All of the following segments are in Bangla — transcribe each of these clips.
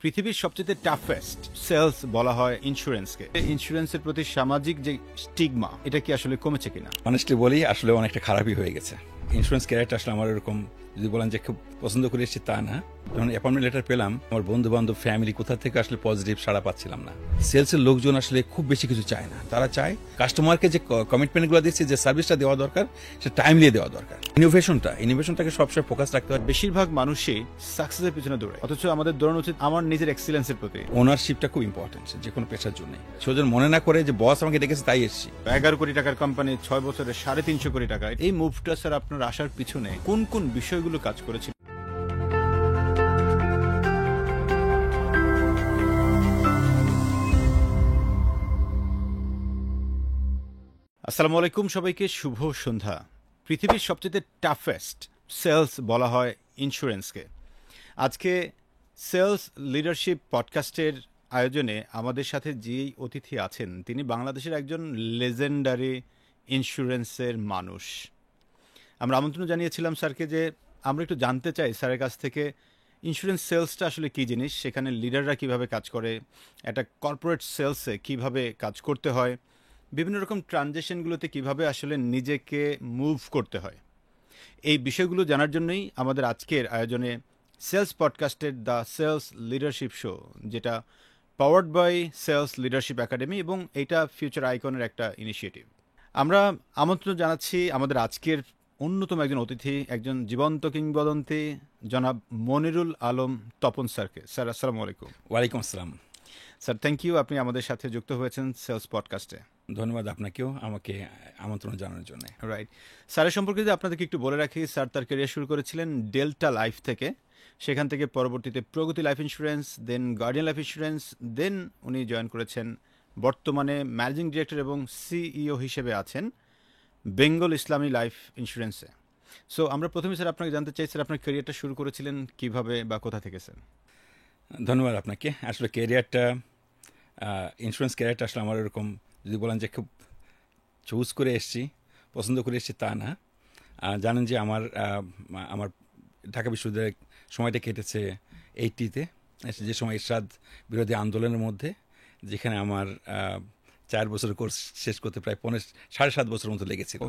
পৃথিবীর সবচেয়ে টাফেস্ট সেলস বলা হয় ইন্স্যুরেন্সকে। ইন্স্যুরেন্সের প্রতি সামাজিক যে স্টিগমা, এটা কি আসলে কমেছে কিনা? অনেস্টলি বলি, আসলে অনেকটা খারাপই হয়ে গেছে। ইন্স্যুরেন্স ক্যারিয়ারটা আসলে আমার এরকম, যদি বলেন যে খুব পছন্দ করে এসেছি তা না। যখন অ্যাপয়েন্টমেন্ট লেটার পেলাম, আমার বন্ধু বান্ধব ফ্যামিলি কোথা থেকে আসলে পজিটিভ সাড়া পাচ্ছিলাম না। সেলসের লোকজন আসলে খুব বেশি কিছু চায় না, তারা চায় কাস্টমারকে যে কমিটমেন্টগুলো দিচ্ছে, যে সার্ভিসটা দেওয়া দরকার, সেটা টাইমলি দেওয়া দরকার। ইনোভেশনটাকে সবসময় ফোকাস রাখতে হয়। বেশিরভাগ মানুষই সাকসেসের পিছনে দৌড়ায়, অথচ আমাদের দৌড়ানো উচিত আমার নিজের এক্সিলেন্সের প্রতি। ওনারশিপটা খুব ইম্পর্টেন্ট যে কোনো পেশার জন্য। সেজন মনে না করে যে বস আমাকে ডেকেছে তাই এসেছি। 11 কোটি টাকার কোম্পানি 6 বছরে 350 কোটি টাকা। এই মুভটা স্যার আপনার আসার পিছনে কোন কোন বিষয়গুলো কাজ করেছিল? আসসালামু আলাইকুম সবাইকে, শুভ সন্ধ্যা। পৃথিবীর সবচেয়ে টাফেস্ট সেলস বলা হয় ইন্স্যুরেন্সকে। আজকে সেলস লিডারশিপ পডকাস্টের আয়োজনে আমাদের সাথে যেই অতিথি আছেন, তিনি বাংলাদেশের একজন লেজেন্ডারি ইন্স্যুরেন্সের মানুষ। আমরা আমন্ত্রণ জানিয়েছিলাম স্যারকে যে আমরা একটু জানতে চাই স্যারের কাছ থেকে ইন্স্যুরেন্স সেলসটা আসলে কী জিনিস, সেখানে লিডাররা কিভাবে কাজ করে, একটা কর্পোরেট সেলসে কিভাবে কাজ করতে হয়, বিভিন্ন রকম ট্রানজেকশনগুলোতে কিভাবে আসলে নিজেকে মুভ করতে হয়। এই বিষয়গুলো জানার জন্যই আমাদের আজকের আয়োজনে সেলস পডকাস্টের দ্য সেলস লিডারশিপ শো, যেটা powered by sales leadership academy, এবং এইটা ফিউচার আইকনের একটা ইনিশিয়েটিভ। আমরা আমন্ত্রণ জানাচ্ছি আমাদের আজকের অন্যতম একজন অতিথি, একজন জীবন্ত কিংবদন্তি, জনাব মনিরুল আলম তপন স্যারকে। স্যার, আসসালামু আলাইকুম। ওয়ালাইকুম আসসালাম স্যার, থ্যাংক ইউ, আপনি আমাদের সাথে যুক্ত হয়েছেন সেলস পডকাস্টে। ধন্যবাদ আপনাকেও আমাকে আমন্ত্রণ জানানোর জন্য। রাইট। স্যারের সম্পর্কে যদি আপনাদেরকে একটু বলে রাখি, স্যার তার ক্যারিয়ার শুরু করেছিলেন ডেল্টা লাইফ থেকে, সেখান থেকে পরবর্তীতে প্রগতি লাইফ ইন্স্যুরেন্স, দেন গার্ডিয়ান লাইফ ইন্স্যুরেন্স, দেন উনি জয়েন করেছেন, বর্তমানে ম্যানেজিং ডিরেক্টর এবং সিইও হিসেবে আছেন বেঙ্গল ইসলামী লাইফ ইন্স্যুরেন্সে। সো আমরা প্রথমে স্যার আপনাকে জানতে চাই, স্যার আপনার ক্যারিয়ারটা শুরু করেছিলেন কিভাবে বা কোথা থেকে স্যার? ধন্যবাদ আপনাকে। আসলে ক্যারিয়ারটা, ইন্স্যুরেন্স ক্যারিয়ারটা আসলে আমার এরকম, যদি বলেন যে খুব চুজ করে এসেছি, পছন্দ করে এসেছি তা না। জানেন যে আমার ঢাকা বিশ্ববিদ্যালয়ের সময়টা কেটেছে 80-তে, যে সময় এরশাদ বিরোধী আন্দোলনের মধ্যে, যেখানে আমার 4 বছরের কোর্স শেষ করতে প্রায় 7.5 বছর মতো লেগেছিল।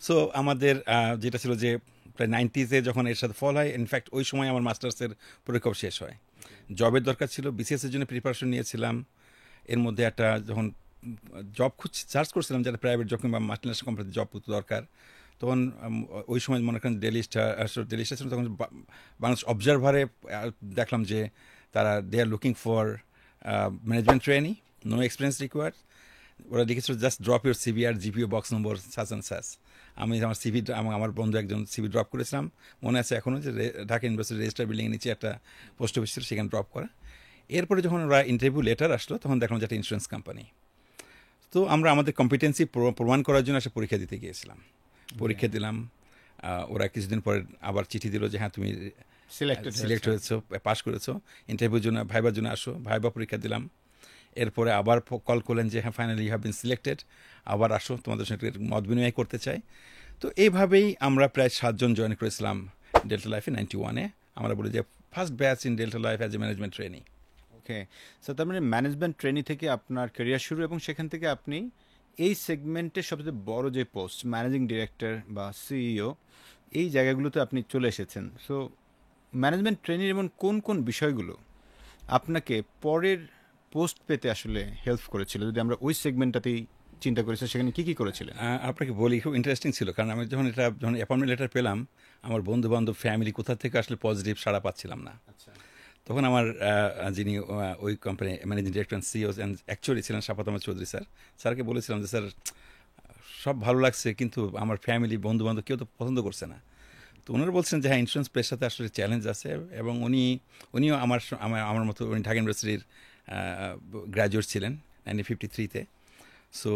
সো আমাদের যেটা ছিল যে প্রায় 90-তে যখন এরশাদ ফল হয়, ইনফ্যাক্ট ওই সময় আমার মাস্টার্সের পরীক্ষাও শেষ হয়। জবের দরকার ছিল, বিসিএসের জন্য প্রিপারেশন নিয়েছিলাম। এর মধ্যে একটা যখন জব সার্চ করছিলাম, যারা প্রাইভেট জব কিংবা মাল্টিন্যাশনাল কোম্পানিতে জব দরকার, তখন ওই সময় মনে করেন ডেলি স্টার ছিল, তখন বাংলাদেশ অবজারভারে দেখলাম যে তারা they are looking for management training, no experience required. ওরা লিখেছিল জাস্ট ড্রপ ইউর সিভি আর GPO box number such and such. আমি আমার সিভি, আমার বন্ধু একজন সিভি ড্রপ করেছিলাম, মনে আছে এখনও, যে ঢাকা ইউনিভার্সিটি রেজিস্টার বিল্ডিংয়ের নিচে একটা পোস্ট অফিস ছিল, সেখানে ড্রপ করা। এরপরে যখন ওরা ইন্টারভিউ লেটার আসলো, তখন দেখলাম যে একটা ইন্স্যুরেন্স কোম্পানি। তো আমরা আমাদের কম্পিটেন্সি প্রমাণ করার জন্য একটা পরীক্ষা দিতে গিয়েছিলাম। পরীক্ষা দিলাম, ওরা কিছুদিন পরে আবার চিঠি দিল যে হ্যাঁ তুমি সিলেক্ট হয়েছো, পাস করেছো, ইন্টারভিউর জন্য, ভাইবার জন্য আসো। ভাইবা পরীক্ষা দিলাম, এরপরে আবার কল করলেন যে হ্যাঁ finally you have been selected, আবার আসো, তোমাদের সঙ্গে মত বিনিময় করতে চাই। তো এইভাবেই আমরা প্রায় 7 জন জয়েন করেছিলাম ডেল্টা লাইফে 91-এ। আমরা বলি যে first batch in delta life as a management training. Okay sir, তার মানে ম্যানেজমেন্ট ট্রেনিং থেকে আপনার ক্যারিয়ার শুরু, এবং সেখান থেকে আপনি এই সেগমেন্টের সবচেয়ে বড় যে পোস্ট, ম্যানেজিং ডিরেক্টর বা সিইও, এই জায়গাগুলোতে আপনি চলে এসেছেন। সো ম্যানেজমেন্ট ট্রেনিং এমন কোন কোন বিষয়গুলো আপনাকে পরের পোস্ট পেতে আসলে হেল্প করেছিল, যদি আমরা ওই সেগমেন্টটাতেই চিন্তা করেছি, সেখানে কী কী করেছিলেন? আপনাকে বলি, খুব ইন্টারেস্টিং ছিল, কারণ আমি যখন অ্যাপয়েন্টমেন্ট লেটার পেলাম, আমার বন্ধু বান্ধব ফ্যামিলি কোথা থেকে আসলে পজিটিভ সাড়া পাচ্ছিলাম না। আচ্ছা। তখন আমার যিনি ওই company managing director CEO actually ছিলেন শাফাত আহমেদ চৌধুরী স্যারকে বলেছিলাম যে স্যার সব ভালো লাগছে, কিন্তু আমার ফ্যামিলি, বন্ধু বান্ধব কেউ তো পছন্দ করছে না। তো ওনারা বলছেন যে হ্যাঁ, ইন্স্যুরেন্স পেশাতে আসলে চ্যালেঞ্জ আছে, এবং উনিও আমার মতো, উনি ঢাকা ইউনিভার্সিটির গ্র্যাজুয়েট ছিলেন 1953-তে। সো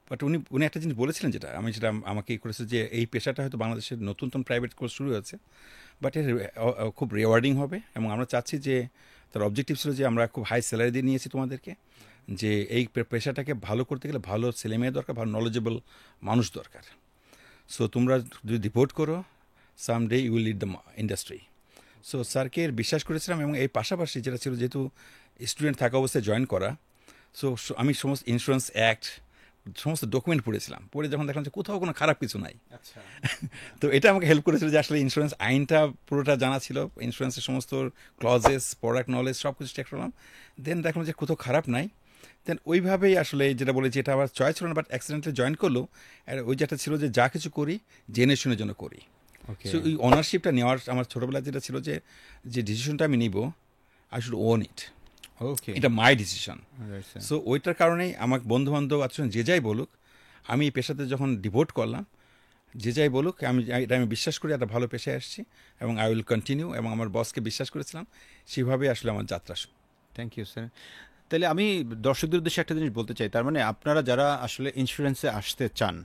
বাট উনি একটা জিনিস বলেছিলেন, যেটা আমাকে করেছে, যে এই পেশাটা হয়তো বাংলাদেশের নতুন প্রাইভেট কোর্স শুরু হয়েছে, বাট এর খুব রিওয়ার্ডিং হবে, এবং আমরা চাচ্ছি যে, তার অবজেক্টিভ ছিল যে আমরা খুব হাই স্যালারি দিয়ে নিয়েছি তোমাদেরকে, যে এই পেশাটাকে ভালো করতে গেলে ভালো ছেলেমেয়ে দরকার, ভালো নলেজেবল মানুষ দরকার। সো তোমরা যদি ডিভোট করো, someday you will lead the industry. So স্যারকে বিশ্বাস করেছিলাম এবং এই পাশাপাশি যেটা ছিল যেহেতু স্টুডেন্ট থাকা অবস্থায় জয়েন করা, সো আমি সমস্ত ইন্স্যুরেন্স অ্যাক্ট সমস্ত ডকুমেন্ট পড়েছিলাম, পড়ে যখন দেখলাম যে কোথাও কোনো খারাপ কিছু নাই, আচ্ছা, তো এটা আমাকে হেল্প করেছিল যে আসলে ইন্স্যুরেন্স আইনটা পুরোটা জানা ছিল, ইন্স্যুরেন্সের সমস্ত ক্লজেস, প্রোডাক্ট নলেজ সব কিছু চেক করলাম, দেন দেখলাম যে কোথাও খারাপ নাই। দেন ওইভাবেই আসলে যেটা বলেছি এটা আমার চয়েস ছিল না, বাট অ্যাক্সিডেন্টলি জয়েন করলো। আর ওই যেটা ছিল যে যা কিছু করি জেনে শুনে জন্য করি। ওকে, সো ওই ওনারশিপটা নেওয়ার আমার ছোটোবেলায় যেটা ছিল যে যে ডিসিশনটা আমি নিব, আই শুড ওন ইট, ওকে, এটা মাই ডিসিশন। সো ওইটার কারণেই আমার বন্ধু বান্ধব আছেন যে যাই বলুক, আমি এই পেশাতে যখন ডিভোট করলাম, যে যাই বলুক এটা আমি বিশ্বাস করি একটা ভালো পেশায় আসছি এবং আই উইল কন্টিনিউ, এবং আমার বসকে বিশ্বাস করেছিলাম, সেভাবেই আসলে আমার যাত্রা শুরু। Thank you sir. তাহলে আমি দর্শকদের উদ্দেশ্যে একটা জিনিস বলতে চাই, তার মানে আপনারা যারা আসলে ইন্স্যুরেন্সে আসতে চান,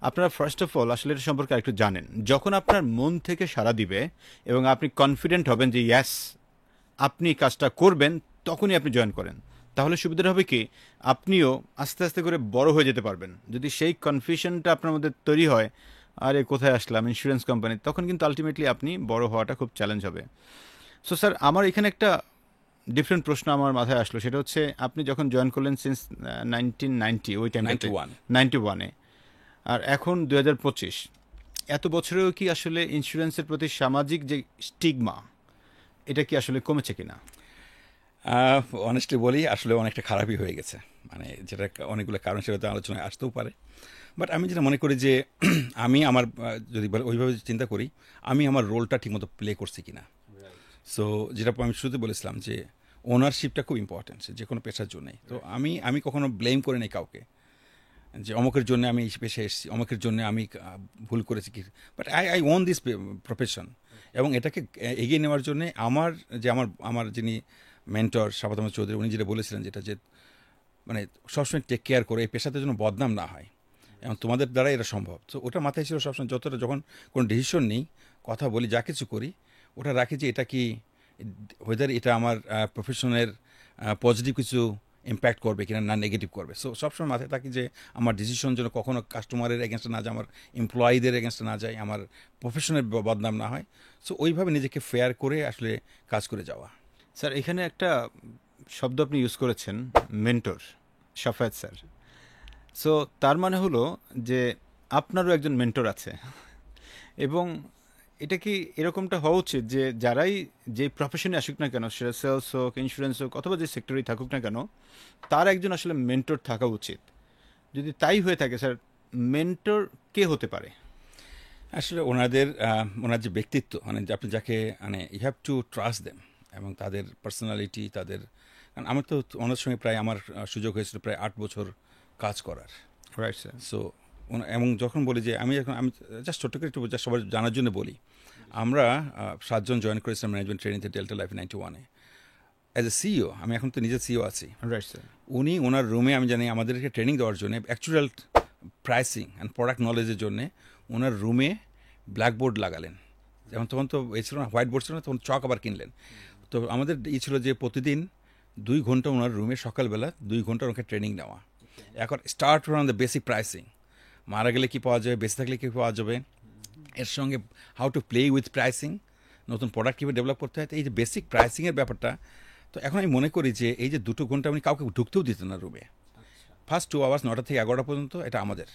আপনারা ফার্স্ট অফ অল আসলে এটা সম্পর্কে আরেকটু জানেন। যখন আপনার মন থেকে সাড়া দিবে এবং আপনি কনফিডেন্ট হবেন যে ইয়াস আপনি কাজটা করবেন, তখনই আপনি জয়েন করেন। তাহলে সুবিধাটা হবে কি, আপনিও আস্তে আস্তে করে বড় হয়ে যেতে পারবেন। যদি সেই কনফিউশনটা আপনার মধ্যে তৈরি হয়, আরে কোথায় আসলাম ইন্স্যুরেন্স কোম্পানি, তখন কিন্তু আলটিমেটলি আপনি বড় হওয়াটা খুব চ্যালেঞ্জ হবে। সো স্যার, আমার এখানে একটা ডিফারেন্ট প্রশ্ন আমার মাথায় আসলো, সেটা হচ্ছে আপনি যখন জয়েন করলেন সিন্স 1990, ওই টাইমটাতে 91 91-এ, আর এখন 2025, এত বছরেও কি আসলে ইন্স্যুরেন্সের প্রতি সামাজিক যে স্টিগমা, এটা কি আসলে কমেছে কিনা? অনেস্টলি বলি আসলে অনেকটা খারাপই হয়ে গেছে, মানে যেটা অনেকগুলো কারণ সেটা তো আলোচনায় আসতেও পারে। বাট আমি যেটা মনে করি যে আমি আমার যদি ওইভাবে চিন্তা করি, আমি আমার রোলটা ঠিকমতো প্লে করছি কিনা। সো যেটা আমি শুরুতে বলেছিলাম যে ওনারশিপটা খুব ইম্পর্টেন্ট যে কোনো পেশার জন্যই। তো আমি কখনো ব্লেম করে নেই কাউকে যে অমুকের জন্য আমি এই পেশায় এসেছি, অমুকের জন্য আমি ভুল করেছি কি, but I on this profession. এবং এটাকে এগিয়ে নেওয়ার জন্য আমার যে আমার যিনি মেন্টর শাবাত আহমেদ চৌধুরী, উনি যেটা বলেছিলেন যেটা যে মানে সবসময় টেক কেয়ার করে এই পেশাতে যেন বদনাম না হয়, এবং তোমাদের দ্বারা এটা সম্ভব। তো ওটা মাথায় ছিল সবসময়, যতটা যখন কোনো ডিসিশন নিই, কথা বলি, যা কিছু করি, ওটা রাখি যে এটা কি ওয়েদার এটা আমার প্রফেশনের পজিটিভ কিছু ইম্প্যাক্ট করবে কিনা, না নেগেটিভ করবে। সো সবসময় মাথায় থাকি যে আমার ডিসিশন যেন কখনো কাস্টমারের এগেনস্টে না যায়, আমার এমপ্লয়ীদের এগেনস্টে না যায়, আমার প্রফেশনের বদনাম না হয়। সো ওইভাবে নিজেকে ফেয়ার করে আসলে কাজ করে যাওয়া। স্যার, এখানে একটা শব্দ আপনি ইউজ করেছেন, মেন্টর, শাফায়েত স্যার। সো তার মানে হলো যে আপনারও একজন মেন্টর আছে, এবং এটা কি এরকমটা হওয়া উচিত যে যারাই যে প্রফেশনে আসুক না কেন, সেটা সেলস হোক, ইন্স্যুরেন্স হোক, অথবা যে সেক্টরেই থাকুক না কেন, তার একজন আসলে মেন্টর থাকা উচিত? যদি তাই হয়ে থাকে স্যার, মেন্টর কে হতে পারে? আসলে ওনার যে ব্যক্তিত্ব, মানে আপনি যাকে মানে you have to trust them, এবং তাদের পার্সোনালিটি, তাদের, কারণ আমার তো ওনার সঙ্গে প্রায় আমার সুযোগ হয়েছিল প্রায় 8 বছর কাজ করার। Right sir. সো এবং যখন বলি যে আমি জাস্ট ছোট্ট করে একটু just সবার জানার জন্য বলি, আমরা 7 জন জয়েন করেছিলাম ম্যানেজমেন্ট ট্রেনিংতে ডেল্টা লাইফ 91-এ অ্যাজ এ সিইও। আমি এখন তো নিজে সিইও আছি। Right sir. উনি ওনার রুমে, আমি জানি আমাদেরকে ট্রেনিং দেওয়ার জন্য অ্যাকচুয়াল প্রাইসিং অ্যান্ড প্রোডাক্ট নলেজের জন্য ওনার রুমে ব্ল্যাকবোর্ড লাগালেন। যেমন তখন তো এই ছিল না, হোয়াইট বোর্ড ছিল না, তখন চক আবার কিনলেন। তো আমাদের ছিল যে প্রতিদিন 2 ঘন্টা ওনার রুমে সকালবেলা 2 ঘন্টা ওনাকে ট্রেনিং নেওয়া। এখন start from the basic pricing, মারা গেলে কী পাওয়া যাবে, বেঁচে থাকলে কী পাওয়া যাবে, এর সঙ্গে how to play with pricing, নতুন প্রোডাক্ট কীভাবে ডেভেলপ করতে হয়। তো এই যে বেসিক প্রাইসিংয়ের ব্যাপারটা, তো এখন আমি মনে করি যে এই যে 2 ঘন্টা উনি কাউকে ঢুকতেও দিতেন না রুমে। ফার্স্ট 2 আওয়ার্স 9টা থেকে 11টা পর্যন্ত এটা আমাদের।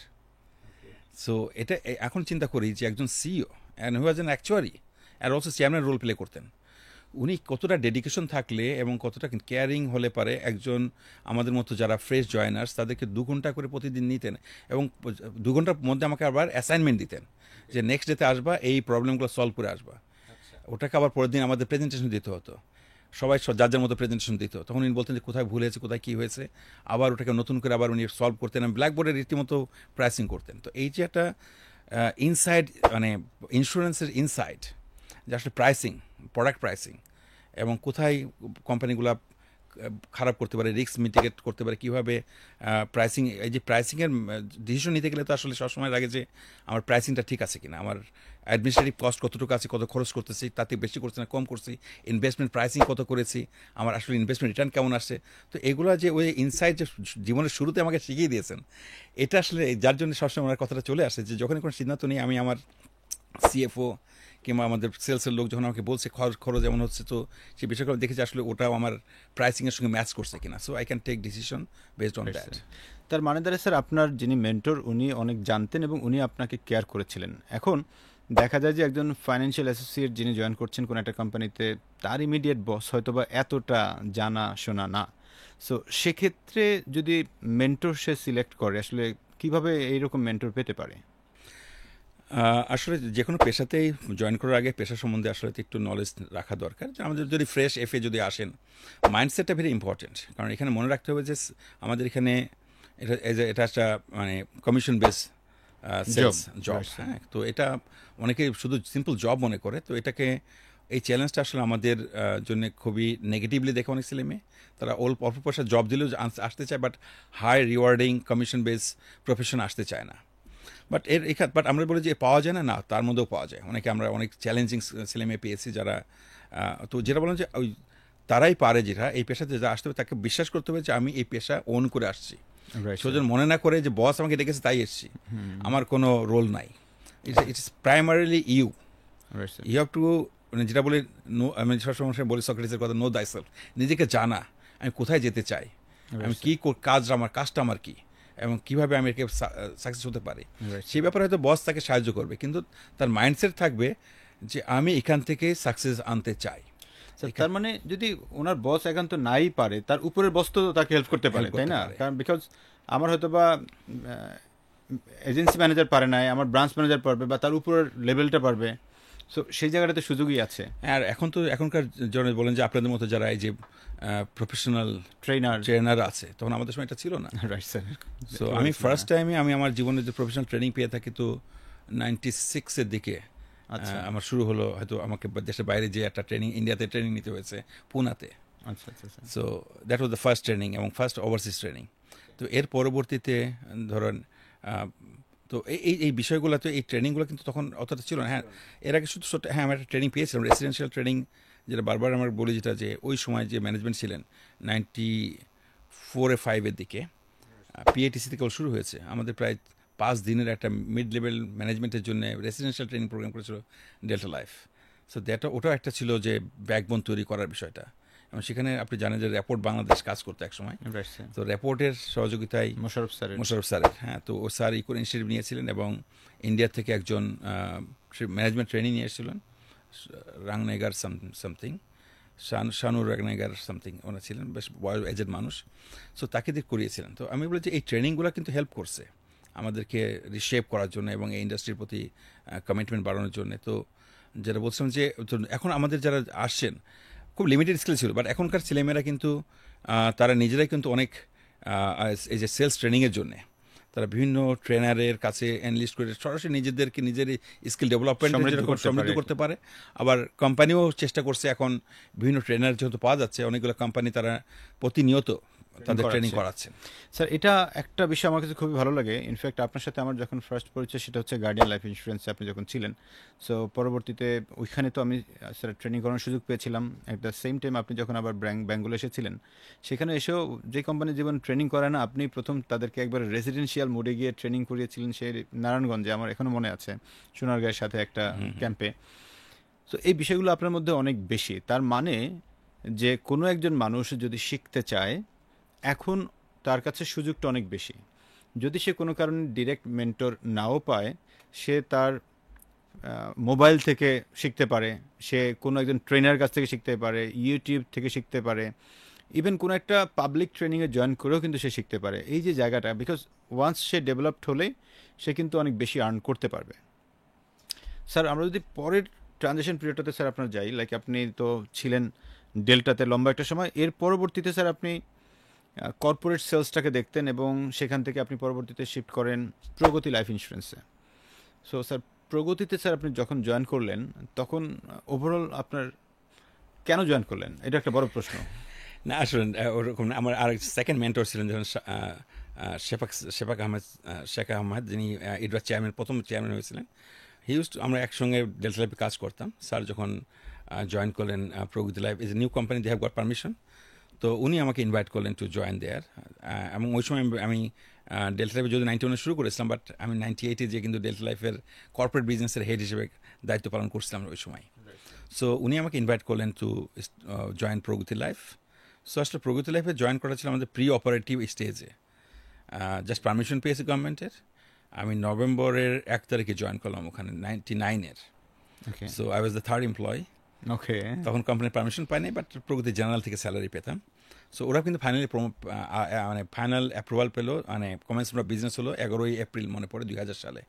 সো এটা এখন চিন্তা করি যে একজন CEO and who as an actuary আর অলসো চেয়ারম্যান রোল প্লে করতেন, উনি কতটা ডেডিকেশন থাকলে এবং কতটা কেয়ারিং হলে পারে একজন আমাদের মতো যারা ফ্রেশ জয়েনার্স তাদেরকে 2 ঘন্টা করে প্রতিদিন নিতেন, এবং 2 ঘন্টার মধ্যে আমাকে আবার অ্যাসাইনমেন্ট দিতেন যে নেক্সট ডেতে আসবা, এই প্রবলেমগুলো সলভ করে আসবা। ওটাকে আবার পরের দিন আমাদের প্রেজেন্টেশন দিতে হতো, সবাই যার যার মতো প্রেজেন্টেশন দিত। তখন উনি বলতেন যে কোথায় ভুল হয়েছে, কোথায় কী হয়েছে, আবার ওটাকে নতুন করে আবার উনি সলভ করতেন, ব্ল্যাকবোর্ডে রীতিমতো প্রাইসিং করতেন। তো এই যে একটা ইনসাইড, মানে ইন্স্যুরেন্সের ইনসাইড, যে আসলে প্রাইসিং, প্রোডাক্ট প্রাইসিং, এবং কোথায় কোম্পানিগুলো খারাপ করতে পারে, রিস্ক মিটিগেট করতে পারে, কীভাবে প্রাইসিং, এই যে প্রাইসিংয়ের ডিসিশন নিতে গেলে তো আসলে সবসময় লাগে যে আমার প্রাইসিংটা ঠিক আছে কিনা, আমার অ্যাডমিনিস্ট্রেটিভ কস্ট কতটুকু আছে, কত খরচ করতেছি, তাতে বেশি করছি না কম করছি, ইনভেস্টমেন্ট প্রাইসিং কত করেছি, আমার আসলে ইনভেস্টমেন্ট রিটার্ন কেমন আসছে। তো এগুলো যে ওই ইনসাইট যে জীবনের শুরুতে আমাকে শিখিয়ে দিয়েছেন, এটা আসলে যার জন্য সবসময় আমার কথাটা চলে আসে যে যখনই কোনো সিদ্ধান্ত নিই আমি আমার সিএফও কিংবা আমাদের সেলসের লোক যখন আমাকে বলছে খরচ যেমন হচ্ছে, তো সেই বিষয়গুলো দেখেছি আসলে ওটাও আমার প্রাইসিংয়ের সঙ্গে ম্যাচ করছে কিনা, so I can take decision based on that. তার মানে দাঁড়ায় স্যার আপনার যিনি মেন্টর উনি অনেক জানতেন এবং উনি আপনাকে কেয়ার করেছিলেন। এখন দেখা যায় যে একজন ফাইন্যান্সিয়াল অ্যাসোসিয়েট যিনি জয়েন করছেন কোনো একটা কোম্পানিতে, তার ইমিডিয়েট বস হয়তো বা এতটা জানা শোনা না। সো সেক্ষেত্রে যদি মেন্টর সে সিলেক্ট করে, আসলে কিভাবে এইরকম মেন্টর পেতে পারে? আসলে যে কোনো পেশাতেই জয়েন করার আগে পেশা সম্বন্ধে আসলে একটু নলেজ রাখা দরকার। যে আমাদের যদি ফ্রেশ এফে যদি আসেন, মাইন্ডসেটটা ভেরি ইম্পর্টেন্ট, কারণ এখানে মনে রাখতে হবে যে আমাদের এখানে এটা একটা মানে কমিশন বেস সেলস জব, হ্যাঁ। তো এটা অনেকে শুধু সিম্পল জব মনে করে, তো এটাকে এই চ্যালেঞ্জটা আসলে আমাদের জন্য খুবই নেগেটিভলি দেখে অনেক ছেলে মেয়ে। তারা অল্প পয়সা জব দিলেও আসতে চায়, but high rewarding commission base profession আসতে চায় না। বাট বাট আমরা বলি যে পাওয়া যায় না, তার মধ্যেও পাওয়া যায়। আমরা অনেক চ্যালেঞ্জিং ছেলে মেয়ে পেয়েছি যারা, তো যেটা বললাম যে ওই তারাই পারে, যেটা এই পেশাতে যা আসতে হবে তাকে বিশ্বাস করতে হবে যে আমি এই পেশা ওন করে আসছি। সেজন্য মনে না করে যে বস আমাকে ডেকেছে তাই এসছি, আমার কোনো রোল নাই। It's primarily you have to, মানে যেটা বলি আমি সবসময় বলি সক্রেটিসের কথা, নো দাই সেলফ, নিজেকে জানা, আমি কোথায় যেতে চাই, আমি কী কাজটা আমার কী, এবং কীভাবে আমি একে সাকসেস হতে পারি, সেই ব্যাপারে হয়তো বস তাকে সাহায্য করবে, কিন্তু তার মাইন্ডসেট থাকবে যে আমি এখান থেকে সাকসেস আনতে চাই। তার মানে যদি ওনার বস একান্ত নাই পারে, তার উপরের বস তো তাকে হেল্প করতে পারে, তাই না? কারণ বিকজ আমার হয়তো বা এজেন্সি ম্যানেজার পারে নাই, আমার ব্রাঞ্চ ম্যানেজার পারবে বা তার উপরের লেভেলটা পারবে, সো সেই জায়গাটাতে সুযোগই আছে। আর এখনকার জন্য বলেন যে আপনাদের মতো যারা এই যে প্রফেশনাল ট্রেনার আছে, তখন আমাদের সময় এটা ছিল না। Right sir. সো আমি ফার্স্ট টাইমে আমি আমার জীবনে যে প্রফেশনাল ট্রেনিং পেয়ে থাকি, তো 96-এর দিকে আমার শুরু হলো। হয়তো আমাকে দেশের বাইরে যে একটা ইন্ডিয়াতে ট্রেনিং নিতে হয়েছে, পুনাতে। So that was the first training এবং ফার্স্ট ওভারসিজ ট্রেনিং। তো এর পরবর্তীতে ধরেন তো এই বিষয়গুলো, তো এই ট্রেনিংগুলো কিন্তু তখন অতটা ছিল না। হ্যাঁ, এর আগে শুধু হ্যাঁ আমি একটা ট্রেনিং পেয়েছিলাম, রেসিডেন্সিয়াল ট্রেনিং, যেটা বারবার আমার বলি, যেটা যে ওই সময় যে ম্যানেজমেন্ট ছিলেন 94-5-এর দিকে, পিএটিসি থেকে শুরু হয়েছে। আমাদের প্রায় 5 দিনের একটা মিড লেভেল ম্যানেজমেন্টের জন্য রেসিডেন্সিয়াল ট্রেনিং প্রোগ্রাম করেছিল ডেল্টা লাইফ। সো ওটাও একটা ছিল যে ব্যাকবোন তৈরি করার বিষয়টা, এবং সেখানে আপনি জানেন যে রেপোর্ট বাংলাদেশ কাজ করতো একসময়। তো রেপোর্টের সহযোগিতায় মোশাররফ স্যারের, হ্যাঁ, তো ও স্যার ইনিশিয়েটিভ নিয়েছিলেন, এবং ইন্ডিয়া থেকে একজন ম্যানেজমেন্ট ট্রেনিং নিয়ে এসেছিলেন, রাংনেগার সামথিং, শানুর রাগনেগার সামথিং, ওরা ছিলেন বেশ বয়স এজেড মানুষ। সো তাকে দিয়ে করিয়েছিলেন। তো আমি বলি যে এই ট্রেনিংগুলো কিন্তু হেল্প করছে আমাদেরকে রিশেপ করার জন্য এবং এই ইন্ডাস্ট্রির প্রতি কমিটমেন্ট বাড়ানোর জন্য। তো যেটা বলছিলাম যে এখন আমাদের যারা আসছেন খুব লিমিটেড স্কিল ছিল, বাট এখনকার ছেলেমেয়েরা কিন্তু তারা নিজেরাই কিন্তু অনেক এই যে সেলস ট্রেনিংয়ের জন্যে তারা বিভিন্ন ট্রেনারের কাছে এনলিস্ট করে সরাসরি নিজেরই স্কিল ডেভেলপমেন্ট সমৃদ্ধ করতে পারে। আবার কোম্পানিও চেষ্টা করছে, এখন বিভিন্ন ট্রেনার যেহেতু পাওয়া যাচ্ছে, অনেকগুলো কোম্পানি তারা প্রতিনিয়ত তাদের ট্রেনিং করাচ্ছেন। স্যার, এটা একটা বিষয় আমার কাছে খুবই ভালো লাগে। ইনফ্যাক্ট আপনার সাথে আমার যখন ফার্স্ট পরিচয়, সেটা হচ্ছে গার্ডিয়ান লাইফ ইন্স্যুরেন্সে আপনি যখন ছিলেন। সো পরবর্তীতে ওইখানে তো আমি স্যার ট্রেনিং করানোর সুযোগ পেয়েছিলাম। অ্যাট দ্য সেম টাইম আপনি যখন আবার বেঙ্গল এসেছিলেন, সেখানে এসেও যে কোম্পানি জীবন ট্রেনিং করে না, আপনি প্রথম তাদেরকে একবার রেসিডেন্সিয়াল মোডে গিয়ে ট্রেনিং করিয়েছিলেন সেই নারায়ণগঞ্জে, আমার এখনও মনে আছে, সোনারগাঁয়ের সাথে একটা ক্যাম্পে। সো এই বিষয়গুলো আপনার মধ্যে অনেক বেশি। তার মানে যে কোনো একজন মানুষ যদি শিখতে চায়, এখন তার কাছে সুযোগটা অনেক বেশি। যদি সে কোনো কারণে ডিরেক্ট মেন্টর নাও পায়, সে তার মোবাইল থেকে শিখতে পারে, সে কোনো একজন ট্রেনার কাছ থেকে শিখতে পারে, ইউটিউব থেকে শিখতে পারে, ইভেন কোনো একটা পাবলিক ট্রেনিংয়ে জয়েন করেও কিন্তু সে শিখতে পারে। এই যে জায়গাটা, বিকজ ওয়ান্স সে ডেভেলপড হলে সে কিন্তু অনেক বেশি আর্ন করতে পারবে। স্যার, আমরা যদি পরের ট্রানজিশন পিরিয়ডটাতে স্যার আপনার যাই, লাইক আপনি তো ছিলেন ডেল্টাতে লম্বা একটা সময়, এর পরবর্তীতে স্যার আপনি কর্পোরেট সেলসটাকে দেখতেন এবং সেখান থেকে আপনি পরবর্তীতে শিফট করেন প্রগতি লাইফ ইন্স্যুরেন্সে। সো স্যার, প্রগতিতে স্যার আপনি যখন জয়েন করলেন, তখন ওভারঅল আপনার কেন জয়েন করলেন, এটা একটা বড় প্রশ্ন। না, আসলে ওরকম না। আমার আর সেকেন্ড মেন্টর ছিলেন যখন শেখ আহমদ, যিনি ইডরা প্রথম চেয়ারম্যান হয়েছিলেন। আমরা একসঙ্গে ডেল্টা লাইফে কাজ করতাম। স্যার যখন জয়েন করলেন Pragati Life is a new company, they have got permission, তো উনি আমাকে ইনভাইট করলেন টু জয়েন দেয়ার, এবং ওই সময় আমি ডেল্টা লাইফে যদি 91 শুরু করেছিলাম, বাট আমি 98 যে কিন্তু ডেল্টা লাইফের কর্পোরেট বিজনেসের হেড হিসেবে দায়িত্ব পালন করছিলাম ওই সময়। সো উনি আমাকে ইনভাইট করলেন to join Pragati Life. So আসলে প্রগতি লাইফে জয়েন করা ছিল আমাদের প্রি অপারেটিভ স্টেজে, জাস্ট পারমিশন পেয়েছি গভর্নমেন্টের। আমি নভেম্বরের 1 তারিখে জয়েন করলাম ওখানে 99-এর। Okay so I was the third employee. Okay তখন কোম্পানির পারমিশন পাইনি, বাট প্রগতি জেনারেল থেকে স্যালারি পেতাম। সো ওরা কিন্তু ফাইনালি মানে ফাইনাল অ্যাপ্রুভাল পেলো, মানে কমেন্সমেন্ট অফ বিজনেস হলো 11ই এপ্রিল মনে পড়ে 2000 সালে।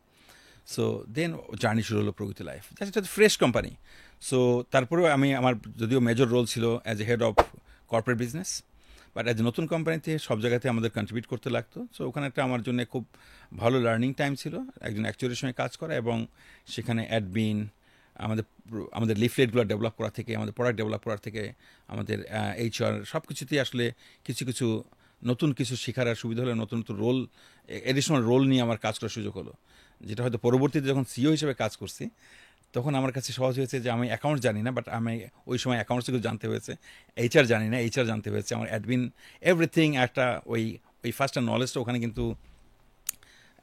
সো দেন জার্নি শুরু হলো প্রগতি লাইফ, জাস্ট এটা ফ্রেশ কোম্পানি। সো তারপরেও আমি আমার যদিও মেজর রোল ছিল as a head of corporate business, but as a নতুন কোম্পানিতে সব জায়গাতে আমাদের কন্ট্রিবিউট করতে লাগতো। সো ওখানে একটা আমার জন্য খুব ভালো লার্নিং টাইম ছিল, একজন অ্যাকচুয়ারির সঙ্গে কাজ করা, এবং সেখানে অ্যাডমিন, আমাদের লিফলেটগুলো ডেভেলপ করা থেকে, আমাদের প্রোডাক্ট ডেভেলপ করার থেকে, আমাদের HR সব কিছুতেই আসলে কিছু কিছু নতুন কিছু শেখার আর সুবিধা হলো, নতুন নতুন রোল, এডিশনাল রোল নিয়ে আমার কাজ করার সুযোগ হলো, যেটা হয়তো পরবর্তীতে যখন সিও হিসেবে কাজ করছি তখন আমার কাছে সহজ হয়েছে যে আমি অ্যাকাউন্টস জানি না, বাট আমি ওই সময় অ্যাকাউন্টস থেকে জানতে হয়েছে। HR জানি না, HR জানতে হয়েছে। আমার অ্যাডমিন এভরিথিং একটা ওই ফার্স্ট নলেজটা ওখানে কিন্তু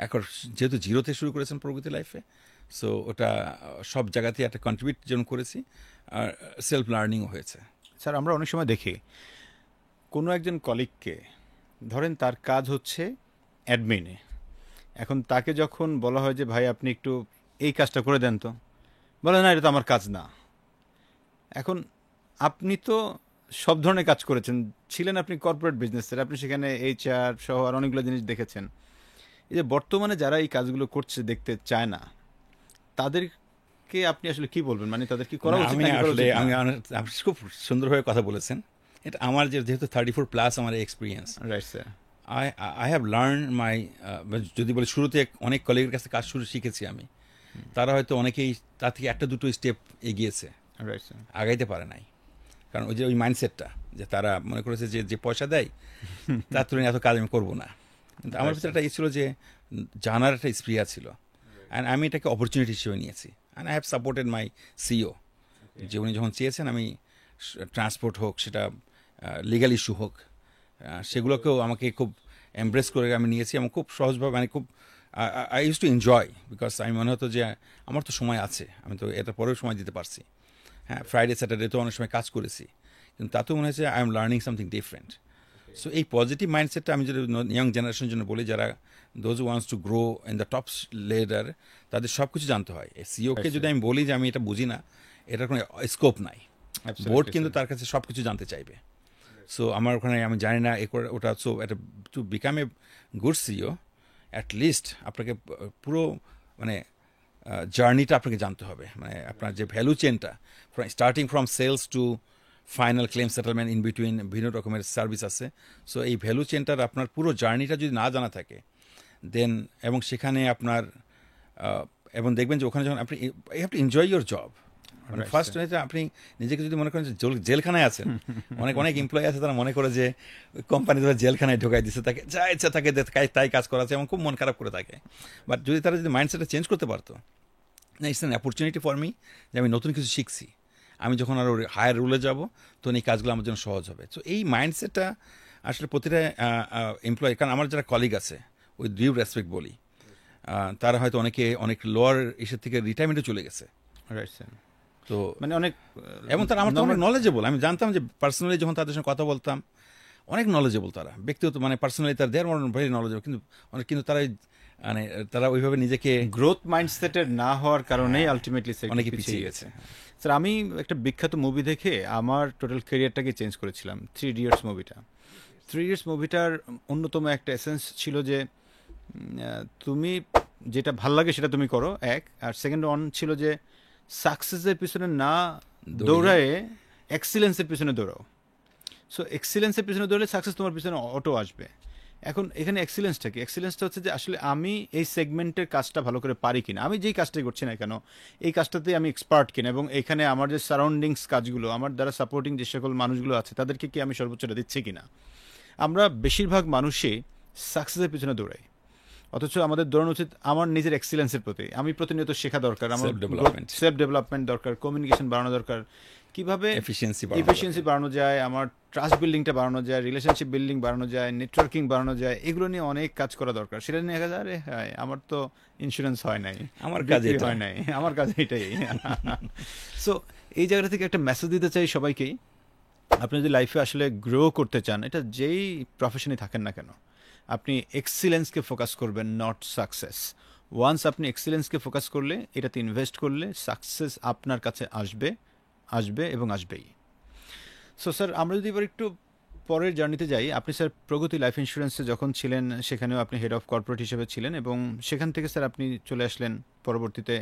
এখন যেহেতু জিরোতে শুরু করেছেন প্রগতি লাইফে, সো ওটা সব জায়গাতেই একটা কন্ট্রিবিউট যেমন করেছি, আর সেলফ লার্নিংও হয়েছে। স্যার, আমরা অনেক সময় দেখি কোনো একজন কলিগকে, ধরেন তার কাজ হচ্ছে অ্যাডমিনে, এখন তাকে যখন বলা হয় যে ভাই আপনি একটু এই কাজটা করে দেন, তো বলে না এটা তো আমার কাজ না। এখন আপনি তো সব ধরনের কাজ করেছেন, ছিলেন আপনি কর্পোরেট বিজনেসের, আপনি সেখানে HR সহ আর অনেকগুলো জিনিস দেখেছেন। এই যে বর্তমানে যারা এই কাজগুলো করছে, দেখতে চায় না, তাদেরকে আপনি আসলে কি বলবেন? মানে তাদের কি করা উচিত আমি নাকি করা আসলে উচিত না? আপনি খুব সুন্দরভাবে কথা বলেছেন। এটা আমার যেহেতু 34+ আমার experience, right sir. I have learn মাই, যদি বলি শুরুতে অনেক কলিগের কাছে কাজ শিখেছি আমি, তারা হয়তো অনেকেই তার থেকে একটা দুটো স্টেপ এগিয়েছে, রাইট স্যার। আগাইতে পারে নাই। কারণ ওই মাইন্ডসেটটা যে তারা মনে করেছে যে পয়সা দেয় তার তুলনায় এত কাজ আমি করবো না। কিন্তু আমার ভিতরে একটা ছিল যে জানার একটা স্প্রিয়া ছিল, অ্যান্ড আমি এটাকে অপরচুনিটি হিসেবে নিয়েছি। And I have supported my CEO, যে উনি যখন চেয়েছেন আমি ট্রান্সপোর্ট হোক, সেটা লিগাল ইস্যু হোক, সেগুলোকেও আমাকে খুব এমব্রেস করে আমি নিয়েছি, এবং খুব সহজভাবে, মানে খুব I use to enjoy, because আমি মনে হতো যে আমার তো সময় আছে, আমি তো এটা পরেও সময় দিতে পারছি। হ্যাঁ, ফ্রাইডে স্যাটারডে তো অনেক সময় কাজ করেছি, কিন্তু তাতেও মনে হচ্ছে I am learning something different. So এই পজিটিভ মাইন্ডসেটটা আমি যদি ইয়াং জেনারেশনের জন্য বলি, যারা those wants to grow in the top ladder, তাদের সব কিছু জানতে হয়। সিওকে যদি আমি বলি যে আমি এটা বুঝি না, এটার কোনো স্কোপ নাই। বোর্ড কিন্তু তার কাছে সব কিছু জানতে চাইবে। সো আমার ওখানে আমি জানি না ওটা, সো এটা to become a good CEO at least আপনাকে পুরো মানে জার্নিটা আপনাকে জানতে হবে, মানে আপনার যে ভ্যালু চেনটা, starting from sales to final claim settlement, in between বিভিন্ন রকমের সার্ভিস আছে। সো এই ভ্যালু চেনটার আপনার পুরো জার্নিটা যদি না জানা থাকে, দেন, এবং সেখানে আপনার এবং দেখবেন যে ওখানে যখন আপনি you have to enjoy your job. First হয়েছে আপনি নিজেকে যদি মনে করেন যে জেলখানায় আছেন, অনেক এমপ্লয়ি আছে তারা মনে করে যে কোম্পানি ধরে জেলখানায় ঢোকাই দিচ্ছে, তাকে যা ইচ্ছা তাকে তাই কাজ করাচ্ছে, এবং খুব মন খারাপ করে থাকে। বাট যদি তারা যদি মাইন্ডসেটটা চেঞ্জ করতে পারতো, না, it's an opportunity for me, যে আমি নতুন কিছু শিখছি, আমি যখন আরও হায়ার রুলে যাব তখন এই কাজগুলো আমার জন্য সহজ হবে। সো এই মাইন্ডসেটটা আসলে প্রতিটা এমপ্লয়ি, কারণ আমার যারা কলিগ আছে, ওই ডিউ রেসপেক্ট বলি, তারা হয়তো অনেক লোয়ার ইসের থেকে রিটায়ারমেন্টে চলে গেছে। Right sir. তো মানে অনেক, এবং তারা আমার তো অনেক নলেজেবল, আমি জানতাম যে পার্সোনালি যখন তাদের সঙ্গে কথা বলতাম, অনেক নলেজেবল তারা, ব্যক্তিগত মানে পার্সোনালি তার দেয়ার ভেরি নলেজেবল, কিন্তু তারা মানে তারা ওইভাবে নিজেকে গ্রোথ মাইন্ডসেটের না হওয়ার কারণেই আলটিমেটলি অনেকে পিছিয়ে গেছে। স্যার, আমি একটা বিখ্যাত মুভি দেখে আমার টোটাল ক্যারিয়ারটাকে চেঞ্জ করেছিলাম, 3 ইডিয়টস মুভিটা। 3 ইডিয়টস মুভিটার অন্যতম একটা এসেন্স ছিল যে তুমি যেটা ভাল লাগে সেটা তুমি করো, এক, আর সেকেন্ড অন ছিল যে সাকসেসের পিছনে না দৌড়ায় এক্সিলেন্সের পিছনে দৌড়াও। সো এক্সিলেন্সের পিছনে দৌড়লে সাকসেস তোমার পিছনে অটো আসবে। এখন এখানে এক্সিলেন্সটা কি? এক্সিলেন্সটা হচ্ছে যে আসলে আমি এই সেগমেন্টের কাজটা ভালো করে পারি কিনা, আমি যেই কাজটাই করছি না কেন এই কাজটাতে আমি এক্সপার্ট কিনা, এবং এখানে আমার যে সারাউন্ডিংস কাজগুলো, আমার দ্বারা সাপোর্টিং যে সকল মানুষগুলো আছে তাদেরকে কি আমি সর্বোচ্চটা দিচ্ছি কিনা। আমরা বেশিরভাগ মানুষই সাকসেসের পিছনে দৌড়াই, অথচ আমাদের দৌড়ানো উচিত আমার নিজের এক্সিলেন্সের প্রতি। আমি প্রতিনিয়ত শেখা দরকার, আমার Self-development. সেলফ ডেভেলপমেন্ট দরকার, কমিউনিকেশন বাড়ানো দরকার, কিভাবে এফিসিয়েন্সি বাড়ানো যায়, আমার ট্রাস্ট বিল্ডিংটা বাড়ানো যায়, রিলেশনশিপ বিল্ডিং বাড়ানো যায়, নেটওয়ার্কিং বাড়ানো যায়, এগুলো নিয়ে অনেক কাজ করা দরকার। সেটা নিয়ে দেখা যায় আরে হ্যাঁ আমার তো ইন্স্যুরেন্স হয় নাই, আমার কাজ বিক্রি এটা। হয় নাই, আমার কাজ এটাই। সো এই জায়গা থেকে একটা মেসেজ দিতে চাই সবাইকেই, আপনি যদি লাইফে আসলে গ্রো করতে চান, এটা যেই প্রফেশনে থাকেন না কেন, আপনি এক্সিলেন্সকে ফোকাস করবেন, নট সাকসেস। ওয়ান্স আপনি এক্সিলেন্সকে ফোকাস করলে, এটাতে ইনভেস্ট করলে, সাকসেস আপনার কাছে আসবে, আসবে এবং আসবেই। সো স্যার, আমরা যদি এবার একটু পরের জার্নিতে যাই, আপনি স্যার প্রগতি লাইফ ইন্স্যুরেন্সে যখন ছিলেন, সেখানেও আপনি হেড অফ কর্পোরেট হিসেবে ছিলেন, এবং সেখান থেকে স্যার আপনি চলে আসলেন পরবর্তীতে,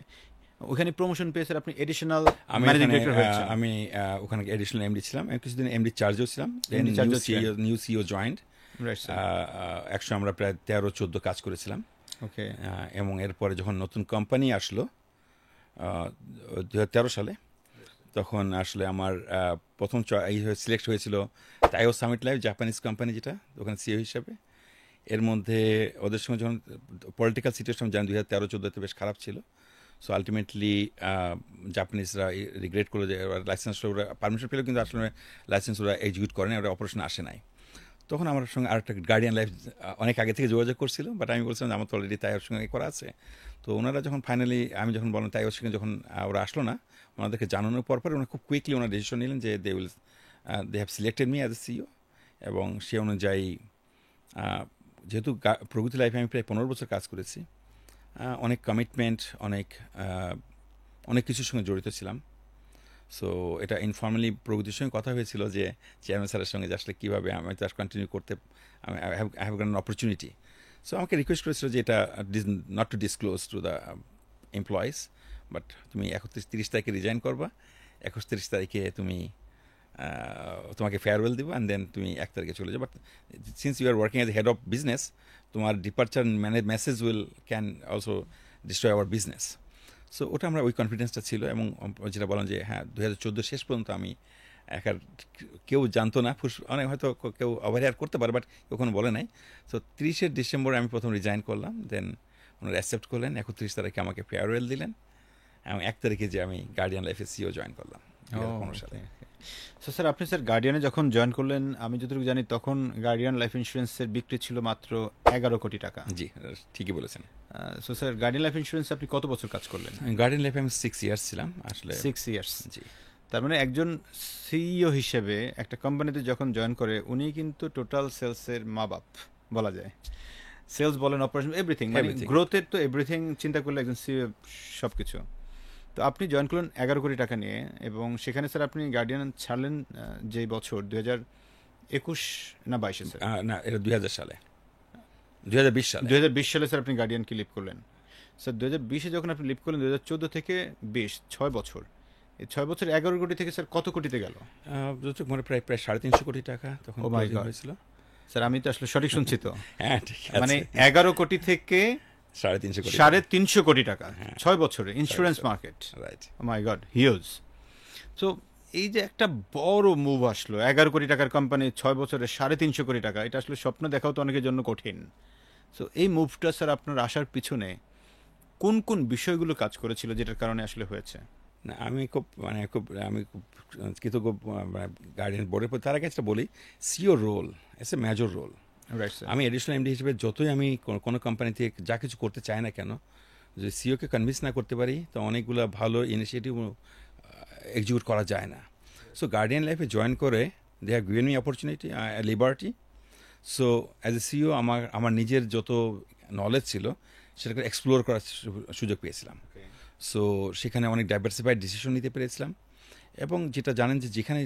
ওখানে প্রমোশন পেয়ে স্যার আপনি এডিশনাল ম্যানেজিং ডিরেক্টর হয়েছেন। আমি ওখানে এডিশনাল এমডি ছিলাম, আমি কিছুদিন এমডি চার্জেও ছিলাম। MD চার্জেও ছিলেন। New CEO joint. Right sir. একশো আমরা প্রায় 13-14 কাজ করেছিলাম। ওকে। এবং এরপরে যখন নতুন কোম্পানি আসলো 2013 সালে, তখন আসলে আমার প্রথম সিলেক্ট হয়েছিল তাইও সামিট লাইফ, জাপানিজ কোম্পানি, যেটা ওখানে সিইও হিসাবে। এর মধ্যে ওদের সঙ্গে যখন পলিটিক্যাল সিচুয়েশন জানি 2013-14 বেশ খারাপ ছিল। সো আলটিমেটলি জাপানিজরা রিগ্রেট করলো যে লাইসেন্স ওরা পারমিশন পেলেও কিন্তু আসলে লাইসেন্স ওরা এক্সিকিউট করে না, ওরা অপারেশন আসে নাই। তখন আমার সঙ্গে আরেকটা গার্ডিয়ান লাইফ অনেক আগে থেকে যোগাযোগ করছিল, বাট আমি বলছিলাম যে আমার তো অলরেডি তাই ওর সঙ্গে করা আছে। তো ওনারা যখন ফাইনালি, আমি যখন বললাম তাই ওর সঙ্গে, যখন ওরা আসলো না, ওনাদেরকে জানানোর পর ওনারা খুব কুইকলি ওনারা ডিসিশন নিলেন যে they have selected me as a CEO. এবং সে অনুযায়ী যেহেতু প্রগতি লাইফে আমি প্রায় 15 বছর কাজ করেছি, অনেক কমিটমেন্ট, অনেক কিছুর সঙ্গে জড়িত ছিলাম। সো এটা ইনফর্মালি প্রগতির সঙ্গে কথা হয়েছিল যে চেয়ারম্যান স্যারের সঙ্গে যে আসলে কীভাবে আমি তো কন্টিনিউ করতে, আমি I have got an opportunity. So আমাকে রিকোয়েস্ট করেছিল যে এটা not to disclose to the employees, but তুমি 31-30 তারিখে রিজাইন করবা, 31 তারিখে তুমি তোমাকে ফেয়ারওয়েল দিব, অ্যান্ড দেন তুমি 1 তারিখে চলে যাও। But since you are working as head of business, তোমার departure message can also destroy our business. So ওটা আমরা, ওই কনফিডেন্সটা ছিল। এবং যেটা বলেন যে হ্যাঁ 2014 শেষ পর্যন্ত আমি একার, কেউ জানতো না, অনেক হয়তো কেউ অবহেয়ার করতে পারে, বাট কখনো বলে নাই। সো 30শে ডিসেম্বরে আমি প্রথম রিজাইন করলাম, দেন ওনারা অ্যাকসেপ্ট করলেন, 31 তারিখে আমাকে ফেয়ারওয়েল দিলেন, এবং 1 তারিখে যে আমি গার্ডিয়ান লাইফে সিইও জয়েন করলাম 2015 সালে। সো স্যার, আপনি স্যার গার্ডিয়ানে যখন জয়েন করলেন, আমি যতটুকু জানি তখন গার্ডিয়ান লাইফ ইন্স্যুরেন্সের বিক্রি ছিল মাত্র 11 কোটি টাকা। জি, ঠিকই বলেছেন। So sir, guardian life insurance আপনি কত বছর কাজ করলেন? গার্ডিয়ান লাইফে আমি 6 ইয়ার্স ছিলাম আসলে। 6 ইয়ার্স। জি। তার মানে একজন সিইও হিসেবে একটা কোম্পানিতে যখন জয়েন করে, উনি কিন্তু টোটাল সেলসের মা বাপ বলা যায়। সেলস বলেন, অপারেশন, এভরিথিং, মানে Everything. গ্রোথের তো এভরিথিং চিন্তা করলে একজন সিইও সব কিছু। তো আপনি জয়েন করলেন 11 কোটি টাকা নিয়ে, এবং সেখানে স্যার আপনি গার্ডিয়ান ছাড়লেন যে বছর 2021 না 22 স্যার? না, এটা 2000 সালে, 2020 সালে। 2020 সালে স্যার আপনি গার্ডিয়ানকে লিভ করলেন। স্যার 2020-এ যখন আপনি লিভ করলেন, 2014 থেকে 20, 6 বছর, এই 6 বছর 11 কোটি থেকে স্যার কত কোটিতে গেল? যতটুকু মনে, প্রায় 350 কোটি টাকা তখন Oh my closing God. হয়েছিল। স্যার আমি তো আসলে সঠিক শুনছি তো? হ্যাঁ, ঠিক মানে আছে। 11 কোটি থেকে 350 কোটি। 350 কোটি টাকা হ্যাঁ। 6 বছরে ইন্স্যুরেন্স বছর। মার্কেট। রাইট। মাই গড, হিউজ। সো এই যে একটা বড় মুভ আসলো, 11 কোটি টাকার কোম্পানি 6 বছরে 350 কোটি টাকা, এটা আসলে স্বপ্ন দেখাও তো অনেকের জন্য কঠিন। সো এই মুভটা স্যার আপনার আসার পিছনে কোন কোন বিষয়গুলো কাজ করেছিল যেটার কারণে আসলে হয়েছে? না, আমি খুব কৃতজ্ঞ গার্ডিয়ান বোর্ডের প্রতি। তার আগে একটা বলি, CEO role it's a major role. Right sir. আমি এডিশনাল এমডি হিসেবে যতই আমি কোনো কোম্পানিতে যা কিছু করতে চাই না কেন, যদি সিওকে কনভিন্স না করতে পারি, তো অনেকগুলো ভালো ইনিশিয়েটিভ এক্সিকিউট করা যায় না। সো গার্ডিয়ান লাইফে জয়েন করে they have given me opportunity, liberty. So as a CEO আমার নিজের যত নলেজ ছিল সেটাকে এক্সপ্লোর করার সুযোগ পেয়েছিলাম। সো সেখানে অনেক ডাইভার্সিফাইড ডিসিশন নিতে পেরেছিলাম। এবং যেটা জানেন যে যেখানে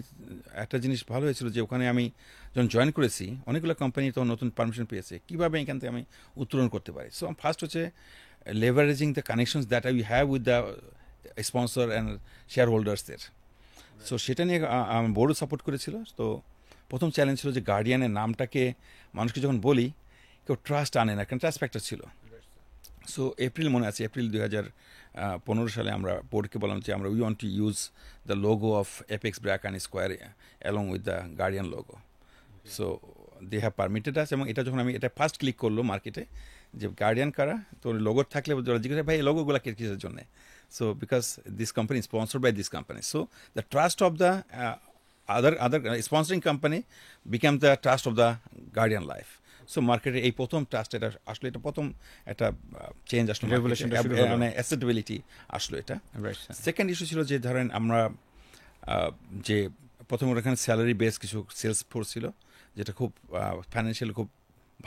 একটা জিনিস ভালো হয়েছিল, যে ওখানে আমি যখন জয়েন করেছি, অনেকগুলো কোম্পানি তখন নতুন পারমিশন পেয়েছে, কীভাবে এখান থেকে আমি উত্তোলন করতে পারি। সো ফার্স্ট হচ্ছে leveraging the connections that I have with the sponsor and share হোল্ডার্সদের। সো সেটা নিয়ে আমার বোর্ডও সাপোর্ট করেছিল। তো প্রথম চ্যালেঞ্জ ছিল যে গার্ডিয়ানের নামটাকে মানুষকে যখন বলি, কেউ ট্রাস্ট আনে না, কারণ ট্রাস্ট ফ্যাক্টর ছিল। সো এপ্রিল মনে আছে, এপ্রিল 2015 সালে আমরা বোর্ডকে বললাম যে আমরা we want to use the logo of Apex BRAC and Square along with the Guardian logo. So they have permitted us, এবং এটা যখন আমি এটা ফার্স্ট ক্লিক করলো মার্কেটে যে গার্ডিয়ান কারা, তো লোগো থাকলে ওরা জিজ্ঞাসা ভাই এই লোগোগুলো কিসের জন্য, so because this company sponsored by this company, so the trust of the other sponsoring company become the trust of the Guardian Life. So মার্কেটে এই প্রথম ট্রাস্ট, এটা আসলে এটা প্রথম একটা চেঞ্জ আসলো, Revolution টা শুরু হলো। মানে অ্যাসেটেবিলিটি আসলো এটা। Right sir. সেকেন্ড ইস্যু ছিল যে ধরেন আমরা যে প্রথম ওখানে স্যালারি বেস কিছু সেলস ফোর্স ছিল, যেটা খুব ফাইন্যান্সিয়ালি খুব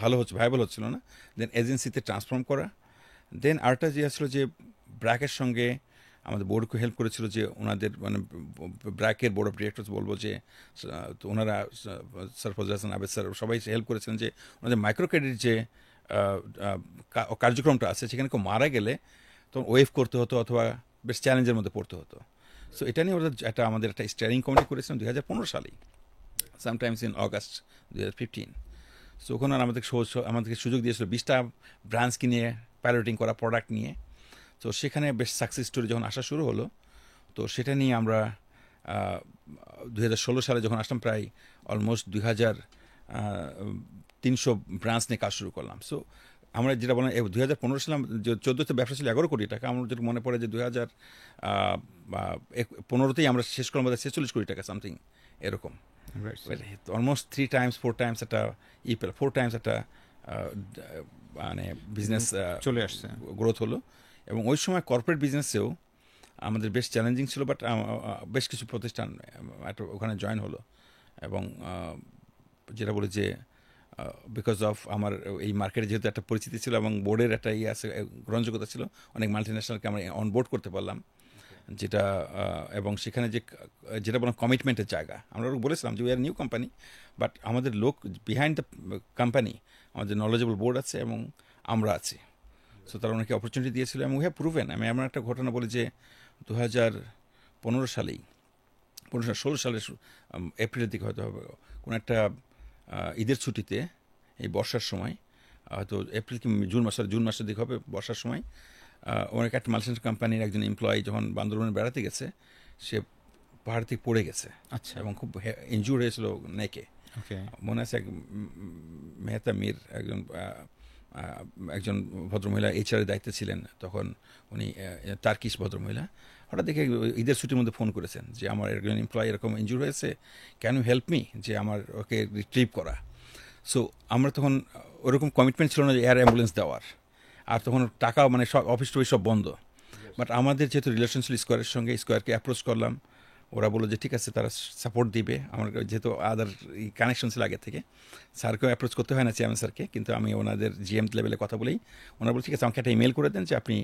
ভালো হচ্ছে, ভাইবল হচ্ছিল না। দেন এজেন্সিতে ট্রান্সফর্ম করা। দেন আরেকটা যে আসলো যে ব্র্যাকের সঙ্গে আমাদের বোর্ডকে হেল্প করেছিল, যে ওনাদের মানে ব্র্যাকের বোর্ড অফ ডিরেক্টরস বলবো যে তো ওনারা সরফরাজ হাসান আবেদ স্যার সবাই হেল্প করেছিলেন যে ওনাদের মাইক্রো ক্রেডিট যে কার্যক্রমটা আছে সেখানে কেউ মারা গেলে তখন ওয়েভ করতে হতো অথবা বেশ চ্যালেঞ্জের মধ্যে পড়তে হতো। সো এটা নিয়ে ওদের একটা আমাদের একটা স্টিয়ারিং কমিটি করেছিলাম 2015 সালেই, সামটাইমস ইন অগাস্ট 2015। সো ওখানে আমাদেরকে সুযোগ দিয়েছিল 20টা ব্রাঞ্চ কিনে পাইলটিং করা প্রোডাক্ট নিয়ে। তো সেখানে বেশ সাকসেস স্টোরি যখন আসা শুরু হলো, তো সেটা নিয়ে আমরা 2016 সালে যখন আসলাম প্রায় অলমোস্ট 2300 ব্রাঞ্চ নিয়ে কাজ শুরু করলাম। সো আমরা যেটা বললাম 2015 সালে 14তে ব্যবসা ছিল 11 কোটি টাকা, আমার যেটা মনে পড়ে যে 2015তেই আমরা শেষ করলাম 46 কোটি টাকা সামথিং এরকম। অলমোস্ট 3 টাইমস 4 টাইমস একটা 4 টাইমস একটা মানে বিজনেস চলে আসছে, গ্রোথ হলো। এবং ওই সময় কর্পোরেট বিজনেসেও আমাদের বেশ চ্যালেঞ্জিং ছিল, বাট বেশ কিছু প্রতিষ্ঠান একটা ওখানে জয়েন হলো। এবং যেটা বলি যে বিকজ অফ আমার এই মার্কেটে যেহেতু একটা পরিচিতি ছিল এবং বোর্ডের একটা ইয়ে আছে, গ্রহণযোগ্যতা ছিল, অনেক মাল্টিন্যাশনালকে আমরা অনবোর্ড করতে পারলাম, যেটা এবং সেখানে যে যেটা বললাম কমিটমেন্টের জায়গা, আমরা বলেছিলাম যে we are new company, but আমাদের লোক বিহাইন্ড দ্য কোম্পানি, আমাদের নলেজেবল বোর্ড আছে এবং আমরা আছি। সো তারা অনেকে অপরচুনিটি দিয়েছিল এবং উই হ্যাভ প্রুভেন। আমি এমন একটা ঘটনা বলি যে 2016 সালের এপ্রিলের দিকে হয়তো হবে কোনো একটা ঈদের ছুটিতে, এই বর্ষার সময়, হয়তো এপ্রিল কি জুন মাসের দিকে হবে, বর্ষার সময় অনেক একটা মাল্টিনেশনাল কোম্পানির একজন এমপ্লয়ি যখন বান্দরবনে বেড়াতে গেছে, সে পাহাড় থেকে পড়ে গেছে। আচ্ছা। এবং খুব ইনজুর হয়েছিল নেকে। ওকে। মনে আছে মেহতা মীর একজন ভদ্রমহিলা এইচআরের দায়িত্বে ছিলেন তখন, উনি টার্কিশ ভদ্রমহিলা, হঠাৎ দেখে ঈদের ছুটির মধ্যে ফোন করেছেন যে আমার একজন এমপ্লয়ি এরকম ইনজুর হয়েছে, ক্যান ইউ হেল্প মি, যে আমার ওকে রিট্রিভ করা। সো আমরা তখন ওরকম কমিটমেন্ট ছিল না যে এয়ার অ্যাম্বুলেন্স দেওয়ার, আর তখন টাকা মানে সব অফিস টফিস সব বন্ধ, বাট আমাদের যেহেতু রিলেশন ছিল স্কোয়ারের সঙ্গে, স্কোয়ারকে অ্যাপ্রোচ করলাম, ওরা বললো যে ঠিক আছে তারা সাপোর্ট দিবে। আমার যেহেতু আদার কানেকশন ছিল আগে থেকে, স্যারকেও অ্যাপ্রোচ করতে হয় না, চেয়ারম্যান স্যারকে, কিন্তু আমি ওনাদের জিএম লেভেলে কথা বলেই ওনারা বলে ঠিক আছে আমাকে একটা ইমেল করে দেন যে আপনি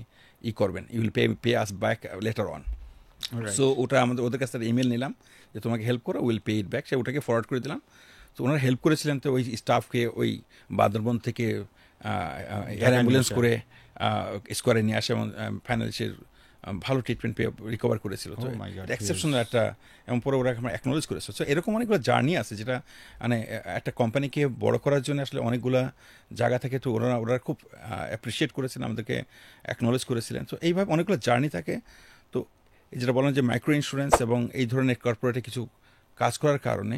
করবেন, you will pay us back later on. So ওটা ওদের কাছ থেকে ইমেল নিলাম যে তোমাকে হেল্প করো, উইল পে ইট ব্যাক, সে ওটাকে ফরওয়ার্ড করে দিলাম। তো ওনারা হেল্প করেছিলেন, তো ওই স্টাফকে ওই বান্দরবন থেকে এয়ার অ্যাম্বুলেন্স করে স্কোয়ারে নিয়ে আসে এবং ফাইনান্সিয়াল ভালো ট্রিটমেন্ট পেয়ে রিকভার করেছিল। তো এক্সেপশনাল একটা, এবং পরে ওরা আমরা অ্যাকনোলেজ করেছে। সো এরকম অনেকগুলো জার্নি আছে, যেটা মানে একটা কোম্পানিকে বড় করার জন্য আসলে অনেকগুলো জায়গা থেকে, তো ওরা খুব অ্যাপ্রিসিয়েট করেছিলেন, আমাদেরকে অ্যাকনোলেজ করেছিলেন। তো এইভাবে অনেকগুলো জার্নি থাকে। তো যেটা বললাম যে মাইক্রো ইন্স্যুরেন্স এবং এই ধরনের কর্পোরেটে কিছু কাজ করার কারণে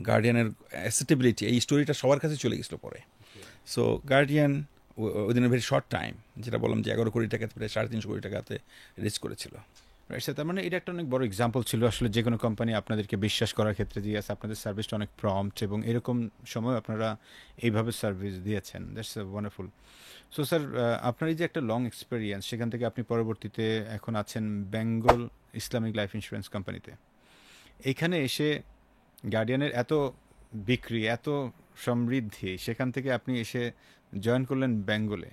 গার্ডিয়ানের অ্যাসেটেবিলিটি, এই স্টোরিটা সবার কাছে চলে গেছিলো পরে। So guardian within a very short time, যেটা বললাম যে 11 কোটি টাকা প্রায় 350 কোটি টাকাতে রিচ করেছিল। রাইট স্যার, তার মানে এটা একটা অনেক বড় এক্সাম্পল ছিল আসলে, যে কোনো কোম্পানি আপনাদেরকে বিশ্বাস করার ক্ষেত্রে যে আছে, আপনাদের সার্ভিসটা অনেক প্রম্পট এবং এরকম সময় আপনারা এইভাবে সার্ভিস দিয়েছেন। That's wonderful. সো স্যার, আপনার এই যে একটা লং এক্সপিরিয়েন্স, সেখান থেকে আপনি পরবর্তীতে এখন আছেন বেঙ্গল ইসলামিক লাইফ ইন্স্যুরেন্স কোম্পানিতে। এইখানে এসে গার্ডিয়ানের এত বিক্রি, এত সমৃদ্ধি, সেখান থেকে আপনি এসে জয়েন করলেন বেঙ্গলে।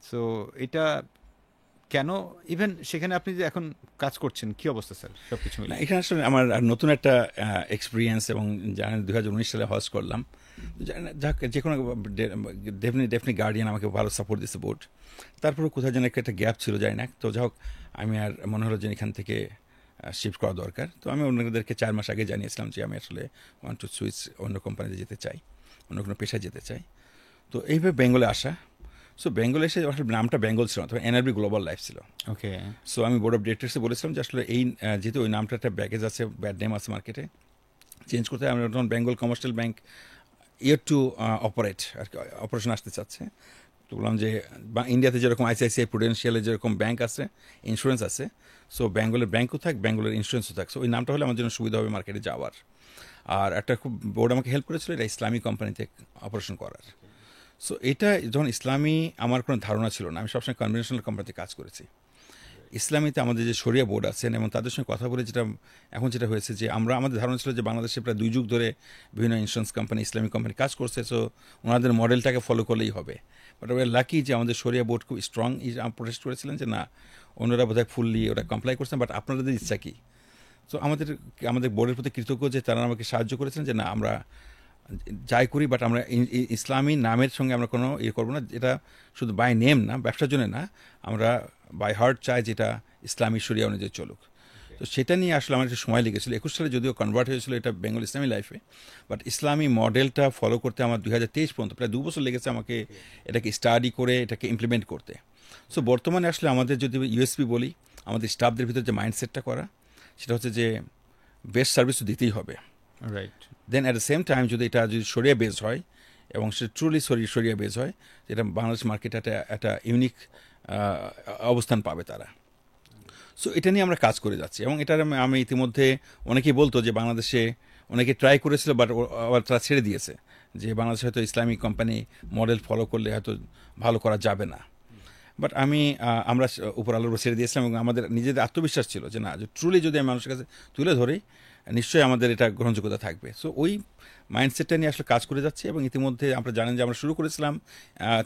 সো এটা কেন, ইভেন সেখানে আপনি যে এখন কাজ করছেন, কি অবস্থা স্যার সব কিছু মিলে? এখানে আসলে আমার নতুন একটা এক্সপিরিয়েন্স, এবং জানেন 2019 সালে হজ করলাম। যাক, যে কোনো ডেফিনেটলি গার্ডিয়ান আমাকে ভালো সাপোর্ট দিচ্ছে বোর্ড, তারপরে কোথায় যেন একটা গ্যাপ ছিল, যাই না। তো যাই হোক, আমি আর মনে হলো যে এখান থেকে শিফট করা দরকার। তো আমি অন্যদেরকে 4 মাস আগে জানিয়েছিলাম যে আমি আসলে ওয়ান্ট টু সুইচ, অন্য কোম্পানিতে যেতে চাই, অন্য কোনো পেশায় যেতে চাই। তো এইভাবে বেঙ্গলে আসা। সো বেঙ্গলে এসে আসলে নামটা বেঙ্গল ছিল না, তখন এনআরবি গ্লোবাল লাইফ ছিল। ওকে। সো আমি বোর্ড অফ ডিরেক্টরসে বলেছিলাম যে আসলে এই যেহেতু ওই নামটা একটা ব্যাগেজ আছে, ব্যাড নেম আছে মার্কেটে, চেঞ্জ করতে। আমরা তখন Bengal Commercial Bank year to operate আর কি, অপারেশন আসতে চাচ্ছে। তো বললাম যে ইন্ডিয়াতে যেরকম আইসিআইসিআই প্রুডেন্সিয়ালের যেরকম ব্যাংক আছে, ইন্স্যুরেন্স আছে, সো বেঙ্গলের ব্যাংকও থাক, বেঙ্গলের ইন্স্যুরেন্সও থাক। সো ওই নামটা হলে আমার জন্য সুবিধা হবে মার্কেটে যাওয়ার। আর একটা খুব বোর্ড আমাকে হেল্প করেছিল এটা ইসলামী কোম্পানিতে অপারেশন করার। সো এটা যখন ইসলামী আমার কোনো ধারণা ছিল না, আমি সবসময় কনভেনশনাল কোম্পানিতে কাজ করেছি। ইসলামীতে আমাদের যে শরিয়া বোর্ড আছেন এবং তাদের সঙ্গে কথা বলে যেটা হয়েছে যে আমাদের ধারণা ছিল যে বাংলাদেশে প্রায় 2 যুগ ধরে বিভিন্ন ইন্স্যুরেন্স কোম্পানি, ইসলামিক কোম্পানি কাজ করছে, সো ওনাদের মডেলটাকে ফলো করলেই হবে। বাট ওরা লাকি যে আমাদের শরিয়া বোর্ড খুব স্ট্রং প্রোটেস্ট করেছিলেন যে না, অন্যরা বোধহয় ফুললি ওরা কমপ্লাই করছেন, বাট আপনাদের ইচ্ছা কি। সো আমাদের বোর্ডের প্রতি কৃতজ্ঞ যে তারা আমাকে সাহায্য করেছেন যে না, আমরা যাই করি বাট আমরা ইসলামী নামের সঙ্গে আমরা কোনো করবো না, এটা শুধু বাই নেম না, ব্যবসার জন্য না, আমরা বাই হার্ট চাই যেটা ইসলামী শরিয়া অনুযায়ী চলুক। তো সেটা নিয়ে আসলে আমার একটু সময় লেগেছিল। 21 সালে যদিও কনভার্ট হয়েছিল এটা বেঙ্গল ইসলামী লাইফে, বাট ইসলামী মডেলটা ফলো করতে আমার 2023 পর্যন্ত প্রায় 2 বছর লেগেছে আমাকে এটাকে স্টাডি করে এটাকে ইমপ্লিমেন্ট করতে। সো বর্তমানে আসলে আমাদের যদি ইউএসপি বলি, আমাদের স্টাফদের ভিতরে যে মাইন্ডসেটটা করা, সেটা হচ্ছে যে বেস্ট সার্ভিস তো দিতেই হবে, right. Then at the same time যদি শরিয়া বেস হয় এবং সেটা ট্রুলি শরিয়া বেস হয়, যেটা বাংলাদেশ মার্কেটে একটা ইউনিক অবস্থান পাবে তারা। সো এটা নিয়ে আমরা কাজ করে যাচ্ছি এবং এটার আমি ইতিমধ্যে অনেকেই বলতো যে বাংলাদেশে অনেকে ট্রাই করেছিল বাট আবার তারা ছেড়ে দিয়েছে যে বাংলাদেশে হয়তো ইসলামিক কোম্পানি মডেল ফলো করলে হয়তো ভালো করা যাবে না। বাট আমরা উপর আলোর ছেড়ে দিয়েছিলাম এবং আমাদের নিজেদের আত্মবিশ্বাস ছিল যে না, যে ট্রুলি যদি আমি মানুষের কাছে তুলে ধরি নিশ্চয়ই আমাদের এটা গ্রহণযোগ্যতা থাকবে। সো ওই মাইন্ডসেটটা নিয়ে আসলে কাজ করে যাচ্ছি এবং ইতিমধ্যে আমরা জানেন যে আমরা শুরু করেছিলাম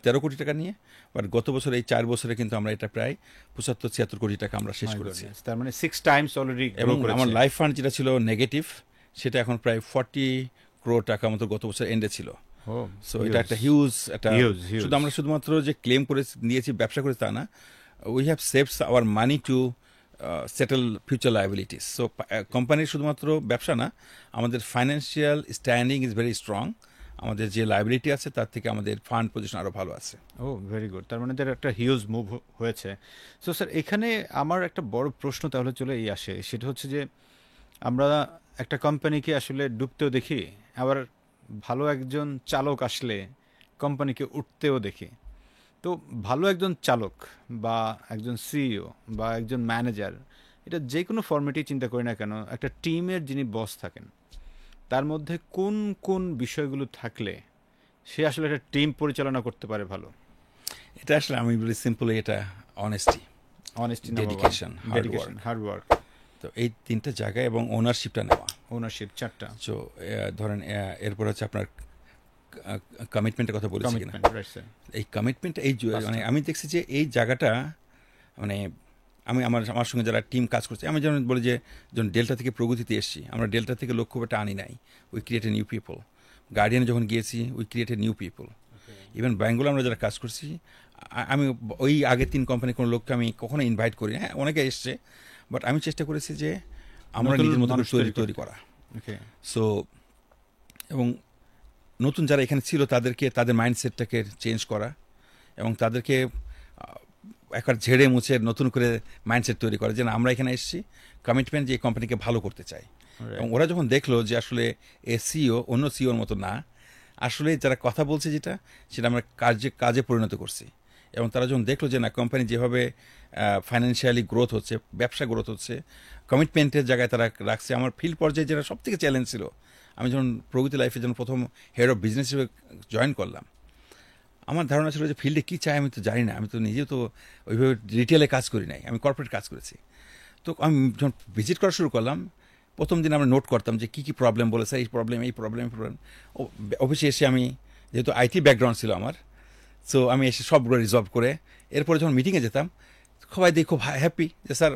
13 কোটি টাকা নিয়ে, বাট গত বছর এই 4 বছরে কিন্তু আমরা এটা প্রায় 75-76 কোটি টাকা আমরা শেষ করেছি। তার মানে 6 টাইমস অলরেডি। এবং আমার লাইফ ফান্ড যেটা ছিল নেগেটিভ, সেটা এখন প্রায় 40 crore টাকা মতো গত বছর এন্ডে ছিল। সো এটা একটা হিউজ একটা, শুধুমাত্র যে ক্লেম করে নিয়েছি ব্যবসা করে তা না, we have saved hour money to settle future liabilities. So কোম্পানির শুধুমাত্র ব্যবসা না, আমাদের financial standing is very strong. আমাদের যে লায়াবিলিটি আছে তার থেকে আমাদের ফান্ড পজিশন আরও ভালো আছে। ও ভেরি গুড, তার মানে একটা হিউজ মুভ হয়েছে। সো স্যার, এখানে আমার একটা বড় প্রশ্ন তাহলে চলে আসে, সেটা হচ্ছে যে আমরা একটা কোম্পানিকে আসলে ডুবতেও দেখি, আবার ভালো একজন চালক আসলে কোম্পানিকে উঠতেও দেখি। তো ভালো একজন চালক বা একজন সিইও বা একজন ম্যানেজার, এটা যে কোনো ফর্মেটেই চিন্তা করি না কেন, একটা টিমের যিনি বস থাকেন তার মধ্যে কোন কোন বিষয়গুলো থাকলে সে আসলে একটা টিম পরিচালনা করতে পারে ভালো? এটা আসলে আমি বলি সিম্পলি, এটা অনেস্টি, ডেডিকেশন, হার্ড ওয়ার্ক। তো এই 3টা জায়গায় এবং ওনারশিপটা নেওয়া। ওনারশিপ 4টা। সো ধরেন এরপর হচ্ছে আপনার কমিটমেন্টের কথা বলেছি কিনা, এই কমিটমেন্ট মানে আমি দেখছি যে এই জায়গাটা মানে আমার সঙ্গে যারা টিম কাজ করছে, আমি যেমন বলি যে যখন ডেল্টা থেকে প্রগতিতে এসেছি, আমরা ডেল্টা থেকে লক্ষ্যটা আনি নাই, we create a new people. গার্ডিয়ানে যখন গিয়েছি, we create a new people. Even ব্যাঙ্গলে আমরা যারা কাজ করছি, আমি ওই আগের 3 কোম্পানি কোনো লোককে আমি কখনো ইনভাইট করি, হ্যাঁ অনেকে এসছে, বাট আমি চেষ্টা করেছি যে আমরা নিজের মতো তৈরি করা। সো এবং নতুন যারা এখানে ছিল তাদের মাইন্ডসেটটাকে চেঞ্জ করা এবং তাদেরকে একবার ঝেড়ে মুছে নতুন করে মাইন্ডসেট তৈরি করা, যে আমরা এখানে এসেছি কমিটমেন্ট যে এই কোম্পানিকে ভালো করতে চাই। এবং ওরা যখন দেখলো যে আসলে এ সিও অন্য সিওর মতো না, আসলে যারা কথা বলছে সেটা আমরা কাজে পরিণত করছি। এবং তারা যখন দেখলো যে না, কোম্পানি যেভাবে ফাইন্যান্সিয়ালি গ্রোথ হচ্ছে, ব্যবসা গ্রোথ হচ্ছে, কমিটমেন্টের জায়গায় তারা রাখছে। আমার ফিল্ড পর্যায়ে যেটা সব থেকে চ্যালেঞ্জ ছিল, আমি যখন প্রগতি লাইফে যখন প্রথম হেড অফ বিজনেস হিসেবে জয়েন করলাম, আমার ধারণা ছিল যে ফিল্ডে কী চাই আমি তো জানি না, আমি তো নিজেও তো ওইভাবে রিটেলে কাজ করি নাই, আমি কর্পোরেট কাজ করেছি। তো আমি যখন ভিজিট করা শুরু করলাম, প্রথম দিন আমরা নোট করতাম যে কী প্রবলেম বলেছে, এই প্রবলেম। অফিসে এসে আমি যেহেতু আইটি ব্যাকগ্রাউন্ড ছিল আমার, সো আমি এসে সবগুলো রিজলভ করে এরপরে যখন মিটিংয়ে যেতাম, সবাই দেখে খুব হ্যাপি যে স্যার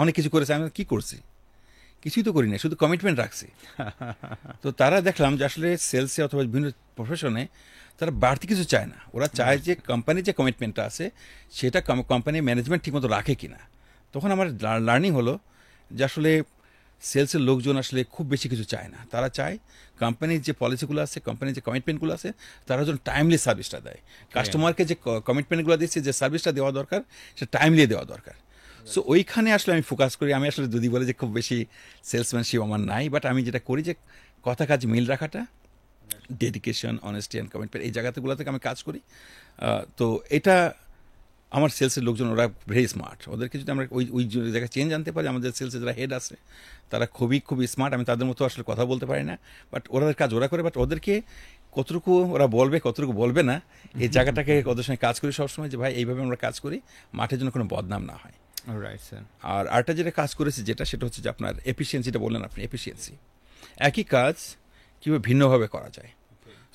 অনেক কিছু করেছে। আমি কী করছি? কিছুই তো করি না, শুধু কমিটমেন্ট রাখছি। তো তারা দেখলাম যে আসলে সেলসে অথবা বিভিন্ন প্রফেশনে তারা বাড়তি কিছু চায় না, ওরা চায় যে কোম্পানির যে কমিটমেন্টটা আছে সেটা কোম্পানির ম্যানেজমেন্ট ঠিকমতো রাখে কিনা। তখন আমার লার্নিং হলো যে আসলে সেলসের লোকজন আসলে খুব বেশি কিছু চায় না, তারা চায় কোম্পানির যে পলিসিগুলো আছে, কোম্পানির যে কমিটমেন্টগুলো আছে, তারা যেন টাইমলি সার্ভিসটা দেয়। কাস্টমারকে যে কমিটমেন্টগুলো দিচ্ছে, যে সার্ভিসটা দেওয়া দরকার, সেটা টাইমলি দেওয়া দরকার। সো ওইখানে আসলে আমি ফোকাস করি। আমি আসলে যদি বলে যে খুব বেশি সেলসম্যানশিপ আমার নাই, বাট আমি যেটা করি যে কথা কাজ মিল রাখাটা ডেডিকেশন, অনেস্টি অ্যান্ড কমিটমেন্ট, এই জায়গাগুলো থেকে আমি কাজ করি। তো এটা আমার সেলসের লোকজন ওরা ভেরি স্মার্ট। ওদেরকে যদি আমরা ওই ওই জায়গায় চেঞ্জ আনতে পারি, আমাদের সেলসে যারা হেড আছে তারা খুবই খুবই স্মার্ট। আমি তাদের মতো আসলে কথা বলতে পারি না, বাট ওদের কাজ ওরা করে। বাট ওদেরকে কতটুকু ওরা বলবে, কতটুকু বলবে না, এই জায়গাটাকে ওদের সঙ্গে কাজ করি সবসময়, যে ভাই এইভাবে আমরা কাজ করি, মাঠের জন্য কোনো বদনাম না হয়। Right sir. আর আরেকটা যেটা কাজ করেছি সেটা হচ্ছে যে আপনার এফিসিয়েন্সিটা বললেন আপনি, এফিসিয়েন্সি। একই কাজ কীভাবে ভিন্নভাবে করা যায়।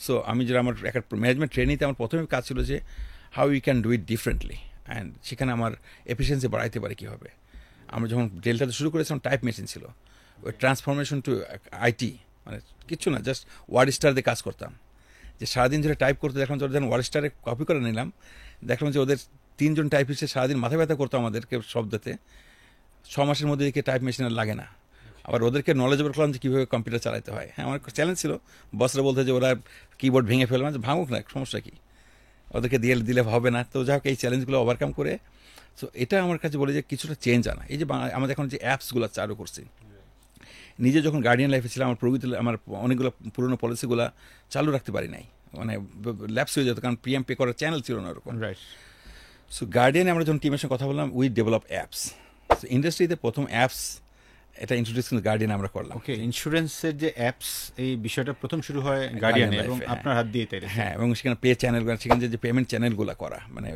সো আমি যেটা আমার একটা ম্যানেজমেন্ট ট্রেনিংতে আমার প্রথমে কাজ ছিল যে how you can do it differently, and সেখানে আমার এফিসিয়েন্সি বাড়াইতে পারে কীভাবে। আমরা যখন ডেলটাতে শুরু করেছিলাম টাইপ মেশিন ছিল, ওই ট্রান্সফরমেশন টু আইটি মানে কিচ্ছু না, জাস্ট ওয়ার্ড স্টার দিয়ে কাজ করতাম। যে সারাদিন ধরে টাইপ করতে দেখলাম, যখন ওয়ার্ড স্টারে কপি করে নিলাম, দেখলাম যে ওদের 3 জন টাইপিস্টে সারাদিন মাথা ব্যথা করতো আমাদেরকে শব্দতে। 6 মাসের মধ্যে দিকে টাইপ মেশিন আর লাগে না। আবার ওদেরকে নলেজেবল করলাম যে কীভাবে কম্পিউটার চালাতে হয়। হ্যাঁ, আমার চ্যালেঞ্জ ছিল, বসরা বলতে যে ওরা কিবোর্ড ভেঙে ফেলবে, যে ভাঙুক না, সমস্যা কী, ওদেরকে দিলে হবে না। তো যাই হোক, এই চ্যালেঞ্জগুলো ওভারকাম করে সো এটা আমার কাছে বলে যে কিছুটা চেঞ্জ আনা। এই যে আমাদের এখন যে অ্যাপসগুলো চালু করছি, নিজে যখন গার্ডিয়ান লাইফে ছিলাম, আমার অনেকগুলো পুরোনো পলিসিগুলো চালু রাখতে পারি নাই, মানে ল্যাপস হয়ে যেত, কারণ পিএম পে করার চ্যানেল ছিল না ওরকম। রাইট। সো গার্ডিয়ানে আমরা যখন টিমের সঙ্গে কথা বললাম, উই ডেভেলপ অ্যাপস। সো ইন্ডাস্ট্রিতে প্রথম অ্যাপস এটা ইন্ট্রোডিউস গার্ডিয়ান আমরা করলাম। ওকে, ইন্স্যুরেন্সের যে অ্যাপস, এই বিষয়টা প্রথম শুরু হয় গার্ডিয়ানে এবং Life-এ, আপনার হাত দিয়ে তাই। হ্যাঁ, এবং সেখানে পে চ্যানেলগুলো, সেখানে যে পেমেন্ট চ্যানেলগুলো করা, মানে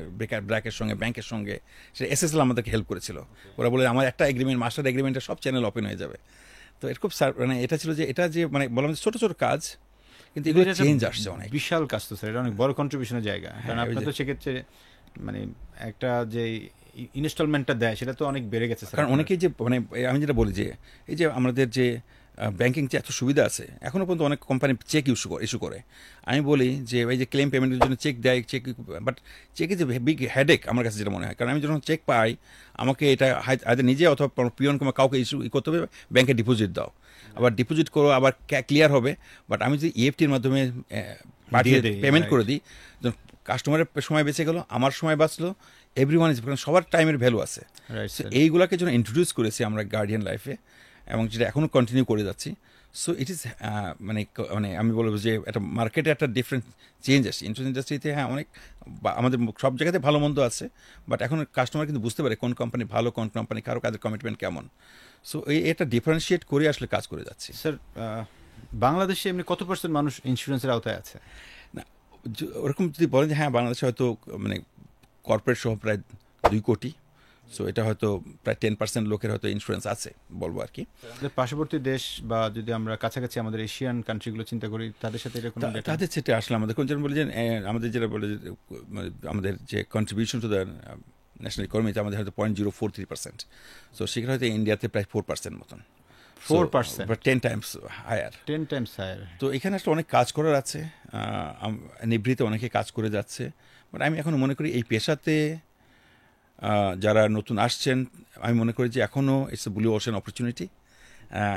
ব্র্যাকের সঙ্গে ব্যাংকের সঙ্গে, সেটা এসএসএল আমাদেরকে হেল্প করেছিল। ওরা বলে আমার একটা এগ্রিমেন্ট, মাস্টার এগ্রিমেন্টে সব চ্যানেল ওপেন হয়ে যাবে। তো এটা খুব মানে এটা ছিল যে এটা যে মানে বললাম ছোটো ছোটো কাজ, কিন্তু এগুলো চেঞ্জ আসছে অনেক। বিশাল কাজ তো স্যার, এটা অনেক বড় কন্ট্রিবিউশনের জায়গা। কারণ ওই আপনার যে- তো সেক্ষেত্রে মানে একটা যে ইনস্টলমেন্টটা দেয় সেটা তো অনেক বেড়ে গেছে স্যার। কারণ অনেকেই যে মানে আমি যেটা বলি যে এই যে আমাদের যে ব্যাংকিং যে এত সুবিধা আছে, এখনও পর্যন্ত অনেক কোম্পানি চেক ইস্যু করে। আমি বলি যে এই যে ক্লেম পেমেন্টের জন্য চেক দেয়, চেক, বাট চেকে যে বিগ হেডেক আমার কাছে যেটা মনে হয়। কারণ আমি যখন চেক পাই, আমাকে এটা হয়তো নিজে অথবা পিয়ন কিংবা কাউকে ইস্যু করতে হবে, ব্যাংকে ডিপোজিট দাও, আবার ডিপোজিট করো, আবার ক্লিয়ার হবে। বাট আমি যদি ইএফটির মাধ্যমে পাঠিয়ে পেমেন্ট করে দিই, কাস্টমারের সময় বেঁচে গেল, আমার সময় বাঁচলো, এভরিওয়ান ইজ, সবার টাইমের ভ্যালু আছে। এইগুলাকে জন্য ইন্ট্রোডিউস করেছি আমরা গার্ডিয়ান লাইফে, এবং যেটা এখনও কন্টিনিউ করে যাচ্ছি। সো ইট ইজ মানে মানে আমি বলবো যে একটা মার্কেটে একটা ডিফারেন্ট চেঞ্জ আসছে ইন্স্যুরেন্স ইন্ডাস্ট্রিতে। হ্যাঁ, অনেক আমাদের সব জায়গাতে ভালো মন্দ আছে, বাট এখন কাস্টমার কিন্তু বুঝতে পারে কোন কোম্পানি ভালো, কোন কোম্পানি কারো কাজের কমিটমেন্ট কেমন। সো এটা ডিফারেন্সিয়েট করে আসলে কাজ করে যাচ্ছি। স্যার, বাংলাদেশে এমনি কত % মানুষ ইন্স্যুরেন্সের আওতায় আছে? না, ওরকম যদি বলেন যে হ্যাঁ, বাংলাদেশে হয়তো মানে কর্পোরেট সহ প্রায় 2 কোটি। সো এটা হয়তো প্রায় 10% লোকের হয়তো ইন্স্যুরেন্স আছে বলবো আর কি। আমাদের পার্শ্ববর্তী দেশ বা যদি আমরা কাছাকাছি আমাদের এশিয়ান কান্ট্রিগুলো চিন্তা করি, তাদের সাথে এরকম তাদের সেটা আসলে আমাদের কোন যেন বলে যে আমাদের যেটা বলে যে আমাদের যে কন্ট্রিবিউশন টু দ্য ন্যাশনাল ইকোনমিতে আমাদের হয়তো 0.043%। সো সেখানে হয়তো ইন্ডিয়াতে প্রায় 4% মতন। 4%, but 10 times higher. 10 times higher. তো এখানে আসলে অনেক কাজ করার আছে, নিভৃতে অনেকে কাজ করে যাচ্ছে। বাট আমি এখন মনে করি এই পেশাতে যারা নতুন আসছেন, আমি মনে করি যে এখনও it's a blue ocean opportunity.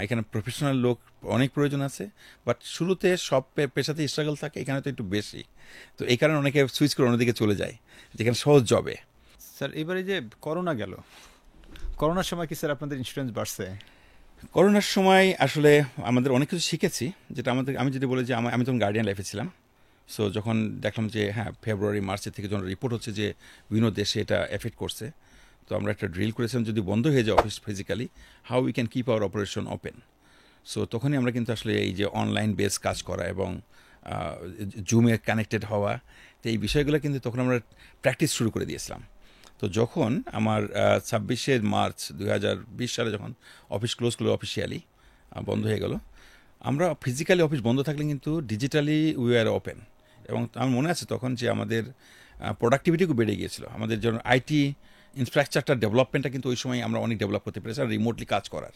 এখানে প্রফেশনাল লোক অনেক প্রয়োজন আছে, বাট শুরুতে সব পেশাতে স্ট্রাগল থাকে, এখানে তো একটু বেশি। তো এই কারণে অনেকে সুইচ করে অন্যদিকে চলে যায়, যেখানে সহজ জবে। স্যার, এবারে যে করোনা গেল, করোনার সময় কি স্যার আপনাদের ইন্স্যুরেন্স বাড়ছে? করোনার সময় আসলে আমাদের অনেক কিছু শিখেছি, যেটা আমি যদি বলি যে আমি তখন গার্ডিয়ান লাইফে ছিলাম। সো যখন দেখলাম যে হ্যাঁ, ফেব্রুয়ারি মার্চের থেকে যখন রিপোর্ট হচ্ছে যে বিভিন্ন দেশে এটা এফেক্ট করছে, তো আমরা একটা ড্রিল করেছিলাম, যদি বন্ধ হয়ে যায় office physically, how we can keep our operation open. So তখনই আমরা কিন্তু আসলে এই যে অনলাইন বেস কাজ করা এবং জুমে কানেক্টেড হওয়া, তো এই বিষয়গুলো কিন্তু তখন আমরা প্র্যাকটিস শুরু করে দিয়েছিলাম। তো যখন আমার 26শে মার্চ 2020 সালে যখন অফিস ক্লোজ করলো, অফিসিয়ালি বন্ধ হয়ে গেল, আমরা ফিজিক্যালি অফিস বন্ধ থাকলে কিন্তু ডিজিটালি উই আর ওপেন। এবং আমার মনে আছে তখন যে আমাদের প্রোডাক্টিভিটিও বেড়ে গিয়েছিল। আমাদের জন্য আইটি ইনফ্রাস্ট্রাকচার ডেভেলপমেন্টটা কিন্তু ওই সময় আমরা অনেক ডেভেলপ করতে পেরেছি, আর রিমোটলি কাজ করার,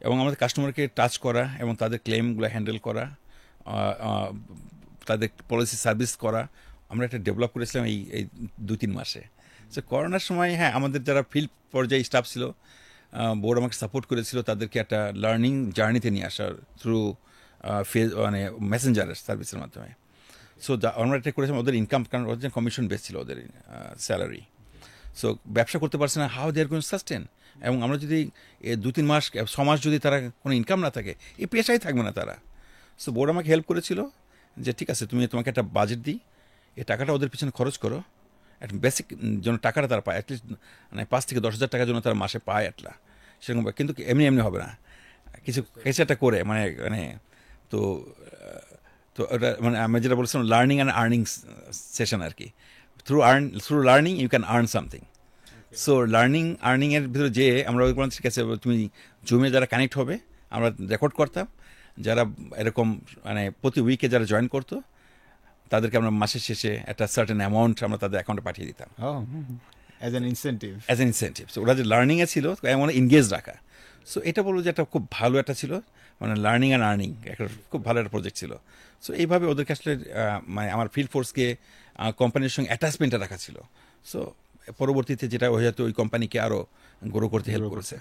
এবং আমাদের কাস্টমারকে টাচ করা এবং তাদের ক্লেমগুলো হ্যান্ডেল করা, তাদের পলিসি সার্ভিস করা, আমরা একটা ডেভেলপ করেছিলাম এই 2-3 মাসে। সো করোনার সময় হ্যাঁ, আমাদের যারা ফিল্ড পর্যায়ে স্টাফ ছিল, বোর্ড আমাকে সাপোর্ট করেছিল তাদেরকে একটা লার্নিং জার্নিতে নিয়ে আসার থ্রু মানে মেসেঞ্জারের সার্ভিসের মাধ্যমে। সো আমরা এটা করেছিলাম ওদের ইনকাম, কারণ ওদের কমিশন বেস ছিল ওদের স্যালারি। সো ব্যবসা করতে পারছে না, how they are going sustain. এবং আমরা যদি 2-3 মাস 6 মাস যদি তারা কোনো ইনকাম না থাকে, এই পেশাই থাকবে না তারা। সো বোর্ড আমাকে হেল্প করেছিল যে ঠিক আছে তোমাকে একটা বাজেট দিই, এই টাকাটা ওদের পিছনে খরচ করো, একটা বেসিক যেন টাকাটা তারা পায়, অ্যাটলিস্ট মানে 5 থেকে 10 হাজার টাকার জন্য তারা মাসে পায় একটা সেরকম, কিন্তু এমনি এমনি হবে না, কিছু একটা করে মানে মানে তো তো ওটা মানে আমি যেটা বলছিলাম লার্নিং অ্যান্ড আর্নিং সেশন আর কি, through learning you can earn something. So আর্নিংয়ের ভিতরে যে আমরা বললাম ঠিক আছে তুমি জুমে যারা কানেক্ট হবে আমরা রেকর্ড করতাম, যারা এরকম মানে প্রতি উইকে যারা জয়েন করতো তাদেরকে আমরা মাসের শেষে একটা সার্টেন অ্যামাউন্ট আমরা তাদের অ্যাকাউন্টে পাঠিয়ে দিতাম as an incentive. As an incentive. So ওরা যে লার্নিংয়ে ছিল এমন এনগেজ রাখা, সো এটা বলবো যে একটা খুব ভালো একটা ছিল, মানে লার্নিং অ্যান্ড আর্নিং একটা খুব ভালো একটা প্রজেক্ট ছিল। সো এইভাবে ওদেরকে আসলে মানে আমার ফিল্ড ফোর্সকে কোম্পানির সঙ্গে অ্যাটাচমেন্টটা রাখা ছিল। সো পরবর্তীতে যেটা হয়ে যেত ওই কোম্পানিকে আরও গ্রো করতে হেল্প করেছে।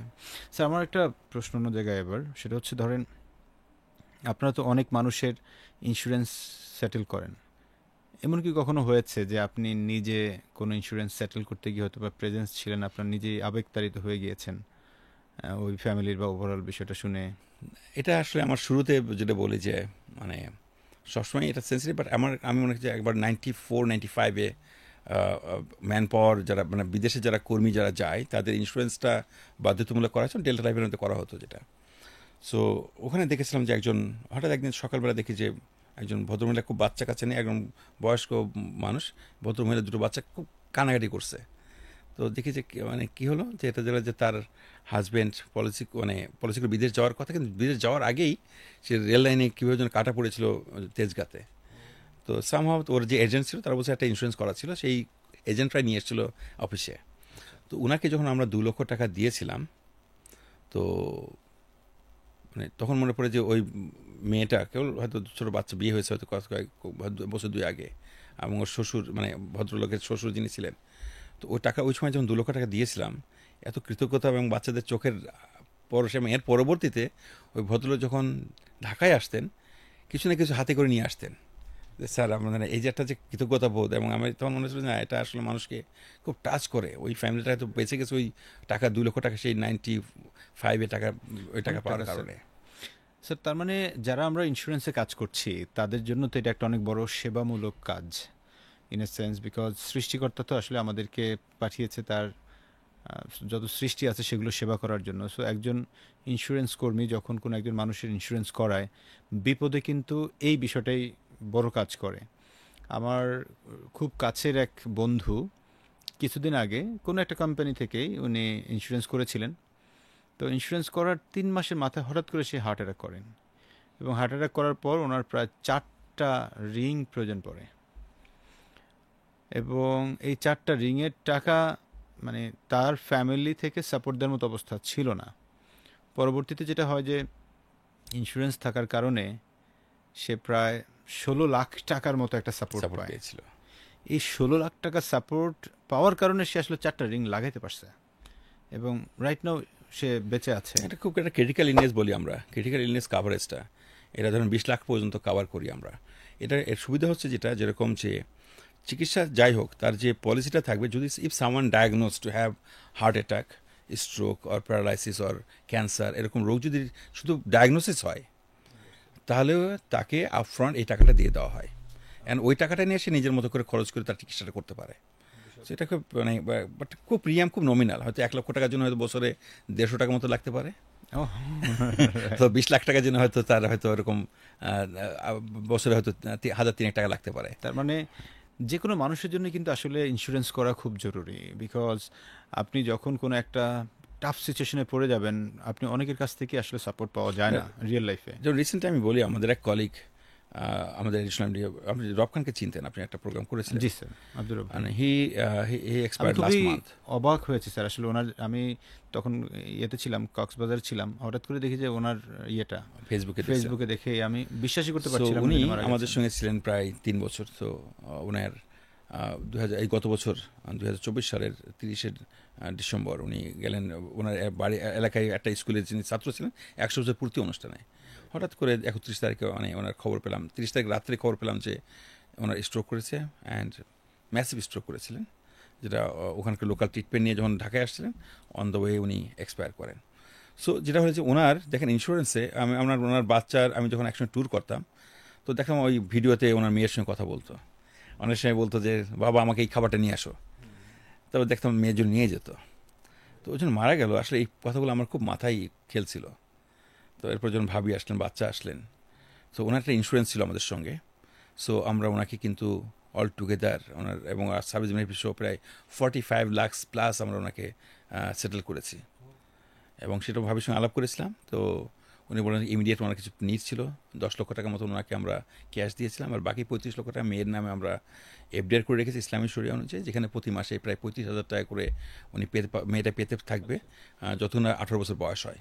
স্যার আমার একটা প্রশ্ন অন্য জায়গায় এবার, সেটা হচ্ছে ধরেন আপনারা তো অনেক মানুষের ইন্স্যুরেন্স সেটেল করেন, এমন কি কখনো হয়েছে যে আপনি নিজে কোনো ইন্স্যুরেন্স সেটেল করতে গিয়ে হয়তো বা প্রেজেন্স ছিলেন, আপনার নিজেই আবেগতাড়িত হয়ে গিয়েছেন ওই ফ্যামিলির বা ওভারঅল বিষয়টা শুনে? এটা আসলে আমার শুরুতে যেটা বলি যে মানে সবসময় এটা সেন্সিটিভ, বাট আমি মনে হচ্ছে একবার 94-95-এ ম্যান পাওয়ার যারা মানে বিদেশে যারা কর্মী যারা যায় তাদের ইন্স্যুরেন্সটা বাধ্যতামূলক করা হচ্ছে, ডেল্টা লাইফের মধ্যে করা হতো যেটা। সো ওখানে দেখেছিলাম যে হঠাৎ একদিন সকালবেলা দেখি যে একজন ভদ্রমহিলা, খুব বাচ্চা কাছে নেই, একজন বয়স্ক মানুষ, ভদ্রমহিলা দুটো বাচ্চা খুব কানাকাটি করছে। তো দেখি যে মানে কী হলো যে এটা যে তার হাজব্যান্ড পলিসি করে বিদেশ যাওয়ার কথা, কিন্তু বিদেশ যাওয়ার আগেই সে রেল লাইনে কীভাবে যেন কাটা পড়েছিল তেজগাতে। তো সামহাও ওর যে এজেন্ট ছিল তারা বলছে একটা ইন্স্যুরেন্স করা ছিল, সেই এজেন্টরাই নিয়ে এসেছিলো অফিসে। তো ওনাকে যখন আমরা 2 লক্ষ টাকা দিয়েছিলাম, তো মানে তখন মনে পড়ে যে ওই মেয়েটা কেবল হয়তো ছোটো বাচ্চা, বিয়ে হয়েছে হয়তো কয়েক বছর 2 আগে, এবং ওর শ্বশুর মানে ভদ্রলোকের শ্বশুর যিনি ছিলেন, তো ওই টাকা ওই সময় যখন 2 লক্ষ টাকা দিয়েছিলাম, এত কৃতজ্ঞতা এবং বাচ্চাদের চোখের পরশে, এবং এর পরবর্তীতে ওই ভদ্রলোক যখন ঢাকায় আসতেন কিছু না কিছু হাতে করে নিয়ে আসতেন যে স্যার আপনাদের এই যে একটা যে কৃতজ্ঞতা বোধ, এবং আমি তখন মনে হচ্ছিল না এটা আসলে মানুষকে খুব টাচ করে। ওই ফ্যামিলিটা হয়তো বেঁচে গেছে ওই টাকা 2 লক্ষ টাকা সেই 95-এ টাকা ওই টাকা পাওয়ার কারণে। স্যার তার মানে যারা আমরা ইন্স্যুরেন্সে কাজ করছি তাদের জন্য তো এটা একটা অনেক বড় সেবামূলক কাজ ইন এ সেন্স, বিকজ সৃষ্টিকর্তা তো আসলে আমাদেরকে পাঠিয়েছে তার যত সৃষ্টি আছে সেগুলো সেবা করার জন্য। সো একজন ইন্স্যুরেন্স কর্মী যখন কোনো একজন মানুষের ইন্স্যুরেন্স করায়, বিপদে কিন্তু এই বিষয়টাই বড় কাজ করে। আমার খুব কাছের এক বন্ধু কিছুদিন আগে কোনো একটা কোম্পানি থেকেই উনি ইন্স্যুরেন্স করেছিলেন। তো ইন্স্যুরেন্স করার 3 মাসের মাথায় হঠাৎ করে সে হার্ট অ্যাটাক করেন, এবং হার্ট অ্যাটাক করার পর ওনার প্রায় 4টা রিং প্রয়োজন পড়ে, এবং এই 4টা রিংয়ের টাকা মানে তার ফ্যামিলি থেকে সাপোর্ট দেওয়ার মতো অবস্থা ছিল না। পরবর্তীতে যেটা হয় যে ইন্স্যুরেন্স থাকার কারণে সে প্রায় 16 লাখ টাকার মতো একটা সাপোর্ট পায়। পেয়েছিল। এই 16 লাখ টাকা সাপোর্ট পাওয়ার কারণে সে আসলে 4টা রিং লাগাইতে পারছে, এবং রাইট নাও সে বেঁচে আছে। এটা খুব একটা ক্রিটিক্যাল ইলনেস বলি আমরা, ক্রিটিক্যাল ইলনেস কাভারেজটা এটা ধরুন 20 লাখ পর্যন্ত কভার করি আমরা। এর সুবিধা হচ্ছে যেরকম যে চিকিৎসা যাই হোক তার যে পলিসিটা থাকবে, যদি if someone diagnose to have heart attack, stroke or paralysis or cancer, এরকম রোগ যদি শুধু ডায়াগনোসিস হয় তাহলে তাকে আপফ্রন্ট এই টাকাটা দিয়ে দেওয়া হয়, অ্যান্ড ওই টাকাটা নিয়ে সে নিজের মতো করে খরচ করে তার চিকিৎসাটা করতে পারে। সেটা খুব মানে বাট খুব প্রিমিয়াম খুব নমিনাল, হয়তো 1 লক্ষ টাকার জন্য হয়তো বছরে 150 টাকা মতো লাগতে পারে। তো 20 লাখ টাকার জন্য হয়তো তার হয়তো এরকম বছরে হয়তো 1,000-3,000 টাকা লাগতে পারে। তার মানে যে কোনো মানুষের জন্য কিন্তু আসলে ইন্স্যুরেন্স করা খুব জরুরি, বিকজ আপনি যখন কোনো একটা টাফ সিচুয়েশনে পড়ে যাবেন, আপনি অনেকের কাছ থেকে আসলে সাপোর্ট পাওয়া যায় না রিয়েল লাইফে। যেমন রিসেন্ট আমি বলি, আমাদের এক কলিগ, আমাদের আপনি রব খানকে চিনতেন, আপনি একটা প্রোগ্রাম করেছিলেন। জি স্যার, আব্দুর রব। হি এক্সপায়ার্ড লাস্ট মান্থ। অবাক হয়েছে স্যার আসলে ওনার, আমি তখন ইয়েতে ছিলাম, কক্সবাজার ছিলাম, হঠাৎ করে দেখি যে ওনার ইয়েটা ফেসবুকে দেখে আমি বিশ্বাসই করতে পারছিলাম না। উনি আমাদের সঙ্গে ছিলেন প্রায় 3 বছর। তো ওনার এই গত বছর 2024 সালের 30 ডিসেম্বর উনি গেলেন ওনার বাড়ি এলাকায় একটা স্কুলের যিনি ছাত্র ছিলেন 100 বছর পূর্তি অনুষ্ঠানে। হঠাৎ করে 31 তারিখে মানে ওনার খবর পেলাম, 30 তারিখ রাত্রে খবর পেলাম যে ওনার স্ট্রোক করেছে, অ্যান্ড ম্যাসিভ স্ট্রোক করেছিলেন, যেটা ওখানকার লোকাল ট্রিটমেন্ট নিয়ে যখন ঢাকায় আসছিলেন অন দ্য ওয়ে উনি এক্সপায়ার করেন। সো যেটা হয়েছে ওনার দেখেন ইন্স্যুরেন্সে ওনার বাচ্চার আমি যখন একসঙ্গে ট্যুর করতাম তো দেখলাম ওই ভিডিওতে ওনার মেয়ের সঙ্গে কথা বলতো, অনেক সময় বলতো যে বাবা আমাকে এই খাবারটা নিয়ে আসো, তারপর দেখতাম মেয়ের জন্য নিয়ে যেত। তো ওই জন্য মারা গেল, আসলে এই কথাগুলো আমার খুব মাথায় খেলছিল। তো এরপর যখন ভাবি আসলেন, বাচ্চা আসলেন, তো ওনার একটা ইন্স্যুরেন্স ছিল আমাদের সঙ্গে। সো আমরা ওনাকে কিন্তু অল টুগেদার ওনার এবং সার্ভিস বেনিফিট সহ প্রায় 45 লাখ প্লাস আমরা ওনাকে সেটেল করেছি। এবং সেটা ভাবির সঙ্গে আলাপ করেছিলাম। তো উনি বলেন ইমিডিয়েট ওনার কিছু নিড ছিল, 10 লক্ষ টাকার মতো ওনাকে আমরা ক্যাশ দিয়েছিলাম, আর বাকি 35 লক্ষ টাকা মেয়ের নামে আমরা এফডিআর করে রেখেছি ইসলামী শরিয়া অনুযায়ী, যেখানে প্রতি মাসে প্রায় 35,000 টাকা করে উনি মেয়েটা পেতে থাকবে যতক্ষণ না 18 বছর বয়স হয়।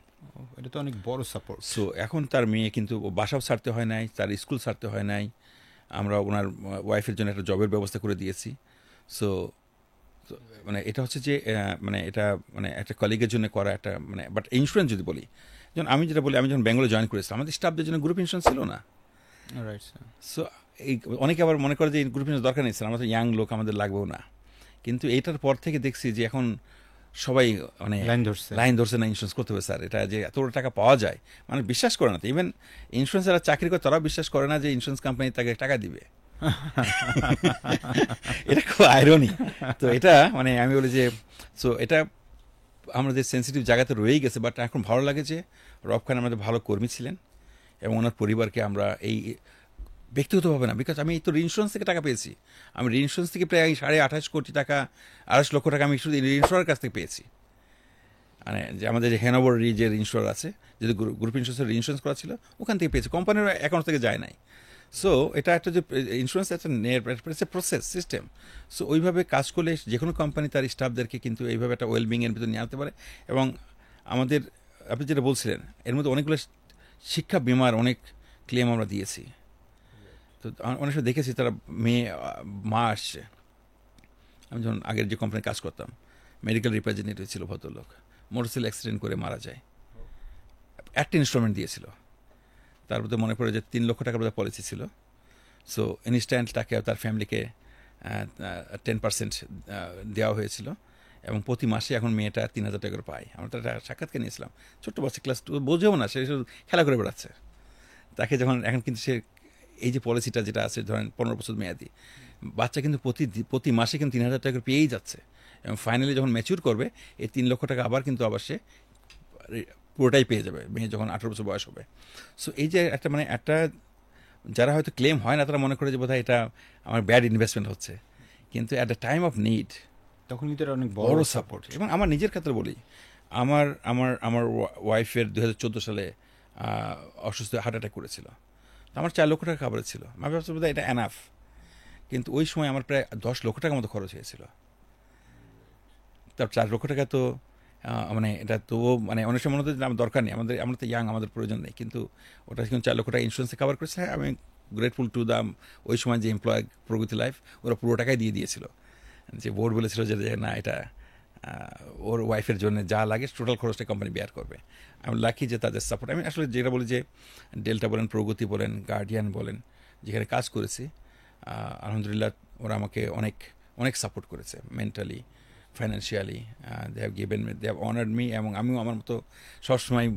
এটা তো অনেক বড় সাপোর্ট। সো এখন তার মেয়ে কিন্তু বাসাও ছাড়তে হয় নাই, তার স্কুল ছাড়তে হয় নাই, আমরা ওনার ওয়াইফের জন্য একটা জবের ব্যবস্থা করে দিয়েছি। সো মানে এটা হচ্ছে যে মানে এটা মানে একটা কলিগের জন্য করা একটা মানে, বাট ইন্স্যুরেন্স যদি বলি, যেমন আমি যেটা বলি, আমি যখন ব্যাঙ্গালোরে জয়েন করেছিলাম আমাদের স্টাফদের জন্য গ্রুপ ইন্স্যুরেন্স ছিল না। Right sir. সো এই অনেকে আবার মনে করে যে এই গ্রুপ ইন্স্যুরেন্স দরকার নেই স্যার, আমরা তো ইয়াং লোক, আমাদের লাগবেও না। কিন্তু এটার পর থেকে দেখছি যে এখন সবাই মানে লাইন ধরছে না ইন্স্যুরেন্স করতে হবে স্যার, এটা যে এত টাকা পাওয়া যায় মানে বিশ্বাস করে না। তো ইভেন ইন্স্যুরেন্স যারা চাকরি করে তারাও বিশ্বাস করে না যে ইন্স্যুরেন্স কোম্পানি তাকে টাকা দিবে। এটা খুব আইরনি। তো এটা মানে আমি বলি যে সো এটা আমাদের সেন্সিটিভ জায়গাতে রয়েই গেছে, বাট এখন ভালো লাগে যে রব খান আমাদের ভালো কর্মী ছিলেন এবং ওনার পরিবারকে আমরা এই ব্যক্তিগতভাবে না, বিকজ আমি তো ইন্স্যুরেন্স থেকে টাকা পেয়েছি, আমি ইন্স্যুরেন্স থেকে প্রায় 28.5 কোটি টাকা, 28 লক্ষ টাকা আমি শুধু ইন্স্যুরার কাছ থেকে পেয়েছি। মানে যে আমাদের যে হেনোভার যে ইন্স্যুরার আছে, যদি গ্রুপ ইন্স্যুরেন্সের ইন্স্যুরেন্স করা ছিল ওখান থেকে পেয়েছি, কোম্পানির অ্যাকাউন্ট থেকে যায় নাই। সো এটা একটা যে ইন্স্যুরেন্স একটা প্রসেস সিস্টেম। সো ওইভাবে কাজ করলে যে কোনো কোম্পানি তার স্টাফদেরকে কিন্তু এইভাবে একটা ওয়েলবিংয়ের ভিতরে নিয়ে আনতে পারে। এবং আমাদের আপনি যেটা বলছিলেন এর মধ্যে অনেকগুলো শিক্ষা বিমার অনেক ক্লেম আমরা দিয়েছি। তো অনেক সময় দেখেছি তারা মা আসছে, আমি যখন আগের যে কোম্পানি কাজ করতাম মেডিকেল রিপ্রেজেন্টেটিভ ছিল ভদ্রলোক, মোটরসাইকেল অ্যাক্সিডেন্ট করে মারা যায়, একটা ইনস্টলমেন্ট দিয়েছিল, তার মধ্যে মনে পড়ে যে 3 লক্ষ টাকার মধ্যে পলিসি ছিল। সো ইনস্ট্যান্ট তাকে তার ফ্যামিলিকে 10% দেওয়া হয়েছিল এবং প্রতি মাসে এখন মেয়েটা 3,000 টাকা করে পায়। আমরা তার সাক্ষাৎকার নিয়েছিলাম, ছোট্ট বাচ্চা ক্লাস 2, বোঝেও না, সে শুধু খেলা করে বেড়াচ্ছে। তাকে যখন এখন কিন্তু সে এই যে পলিসিটা যেটা আছে ধরেন 15 বছর মেয়াদি, বাচ্চা কিন্তু প্রতি মাসে কিন্তু 3,000 টাকা করে পেয়েই যাচ্ছে এবং ফাইনালি যখন ম্যাচিউর করবে এই 3 লক্ষ টাকা আবার কিন্তু আবার সে পুরোটাই পেয়ে যাবে মেয়ে যখন 18 বছর বয়স হবে। সো এই যে একটা মানে একটা যারা হয়তো ক্লেম হয় না তারা মনে করে যে বোধহয় এটা আমার ব্যাড ইনভেস্টমেন্ট হচ্ছে, কিন্তু at the time of need তখন কিন্তু এটা অনেক বড় সাপোর্ট। এবং আমার নিজের ক্ষেত্রে বলি, আমার আমার আমার ওয়াইফের 2014 সালে অসুস্থ হার্ট অ্যাটাক করেছিল, তো আমার 4 লক্ষ টাকা খাবার ছিল, আমি ভাবছি বোধহয় এটা এনাফ, কিন্তু ওই সময় আমার প্রায় 10 লক্ষ টাকার মতো খরচ হয়েছিল। তার 4 লক্ষ টাকা তো মানে এটা তো মানে অনেক সময় মনে হতো আমার দরকার নেই, আমরা তো ইয়াং, আমাদের প্রয়োজন নেই, কিন্তু ওটা কিন্তু 4 লক্ষ টাকা ইন্স্যুরেন্সে কভার করেছে। হ্যাঁ, আমি গ্রেটফুল টু দ্য ওই সময় যে এমপ্লয় প্রগতি লাইফ, ওরা পুরো টাকাই দিয়ে দিয়েছিল, যে বোর্ড বলেছিল যে না এটা ওর ওয়াইফের জন্য যা লাগে টোটাল খরচটা কোম্পানি বেয়ার করবে। আমি লাকি যে তাদের সাপোর্ট, আমি আসলে যেটা বলি যে ডেল্টা বলেন, প্রগতি বলেন, গার্ডিয়ান বলেন, যেখানে কাজ করেছি আলহামদুলিল্লাহ ওরা আমাকে অনেক অনেক সাপোর্ট করেছে mentally, financially, they have given me, they have honoured me, এবং আমিও আমার মতো সবসময়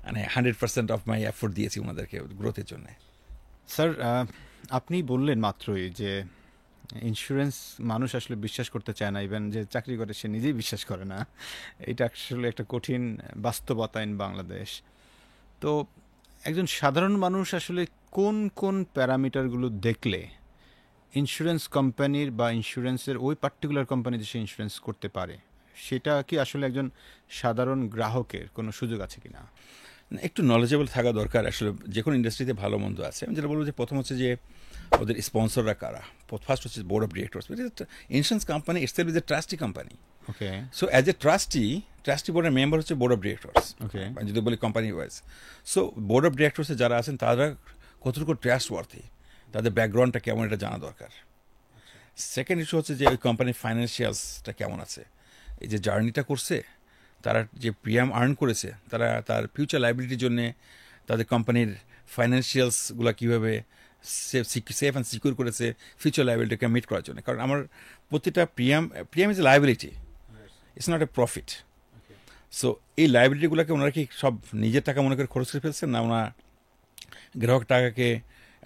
মানে 100% অফ মাই এফোর্ট দিয়েছি ওনাদেরকে গ্রোথের জন্য। স্যার, আপনি বললেন মাত্রই যে ইন্স্যুরেন্স মানুষ আসলে বিশ্বাস করতে চায় না, ইভেন যে চাকরি করে সে নিজেই বিশ্বাস করে না। এটা আসলে একটা কঠিন বাস্তবতা ইন বাংলাদেশ। তো একজন সাধারণ মানুষ আসলে কোন কোন প্যারামিটারগুলো দেখলে ইন্স্যুরেন্স কোম্পানির বা ইন্স্যুরেন্সের ওই পার্টিকুলার কোম্পানিতে সে ইন্স্যুরেন্স করতে পারে, সেটা কি আসলে একজন সাধারণ গ্রাহকের কোনো সুযোগ আছে কিনা? একটু নলেজেবল থাকা দরকার আসলে, যে কোনো ইন্ডাস্ট্রিতে ভালো মন্দ আছে। আমি যেটা বলবো যে প্রথম হচ্ছে যে ওদের স্পন্সররা কারা। ফার্স্ট হচ্ছে board of directors. Insurance company itself is a trustee company. Okay. So as a trustee বোর্ডের মেম্বার হচ্ছে বোর্ড অফ ডিরেক্টরস। ওকে। যদি বলি company wise, so board of ডিরেক্টরসে যারা আছেন তারা কতটুকু ট্রাস্ট ওয়ার্থি, তাদের ব্যাকগ্রাউন্ডটা কেমন এটা জানা দরকার। সেকেন্ড ইস্যু হচ্ছে যে ওই কোম্পানির ফাইন্যান্সিয়ালসটা কেমন আছে, এই যে জার্নিটা করছে, তারা যে প্রিমিয়াম আর্ন করেছে, তারা তার ফিউচার লাইবিলিটির জন্য তাদের কোম্পানির ফাইন্যান্সিয়ালসগুলো কীভাবে সেফ অ্যান্ড সিকিউর করেছে ফিউচার লাইবিলিটিকে মিট করার জন্য। কারণ আমার প্রতিটা premium is a liability, it's not a profit. So এই লাইব্রেরিগুলোকে ওনারা কি সব নিজের টাকা মনে করে খরচ করে ফেলছেন, না ওনারা গ্রাহক টাকাকে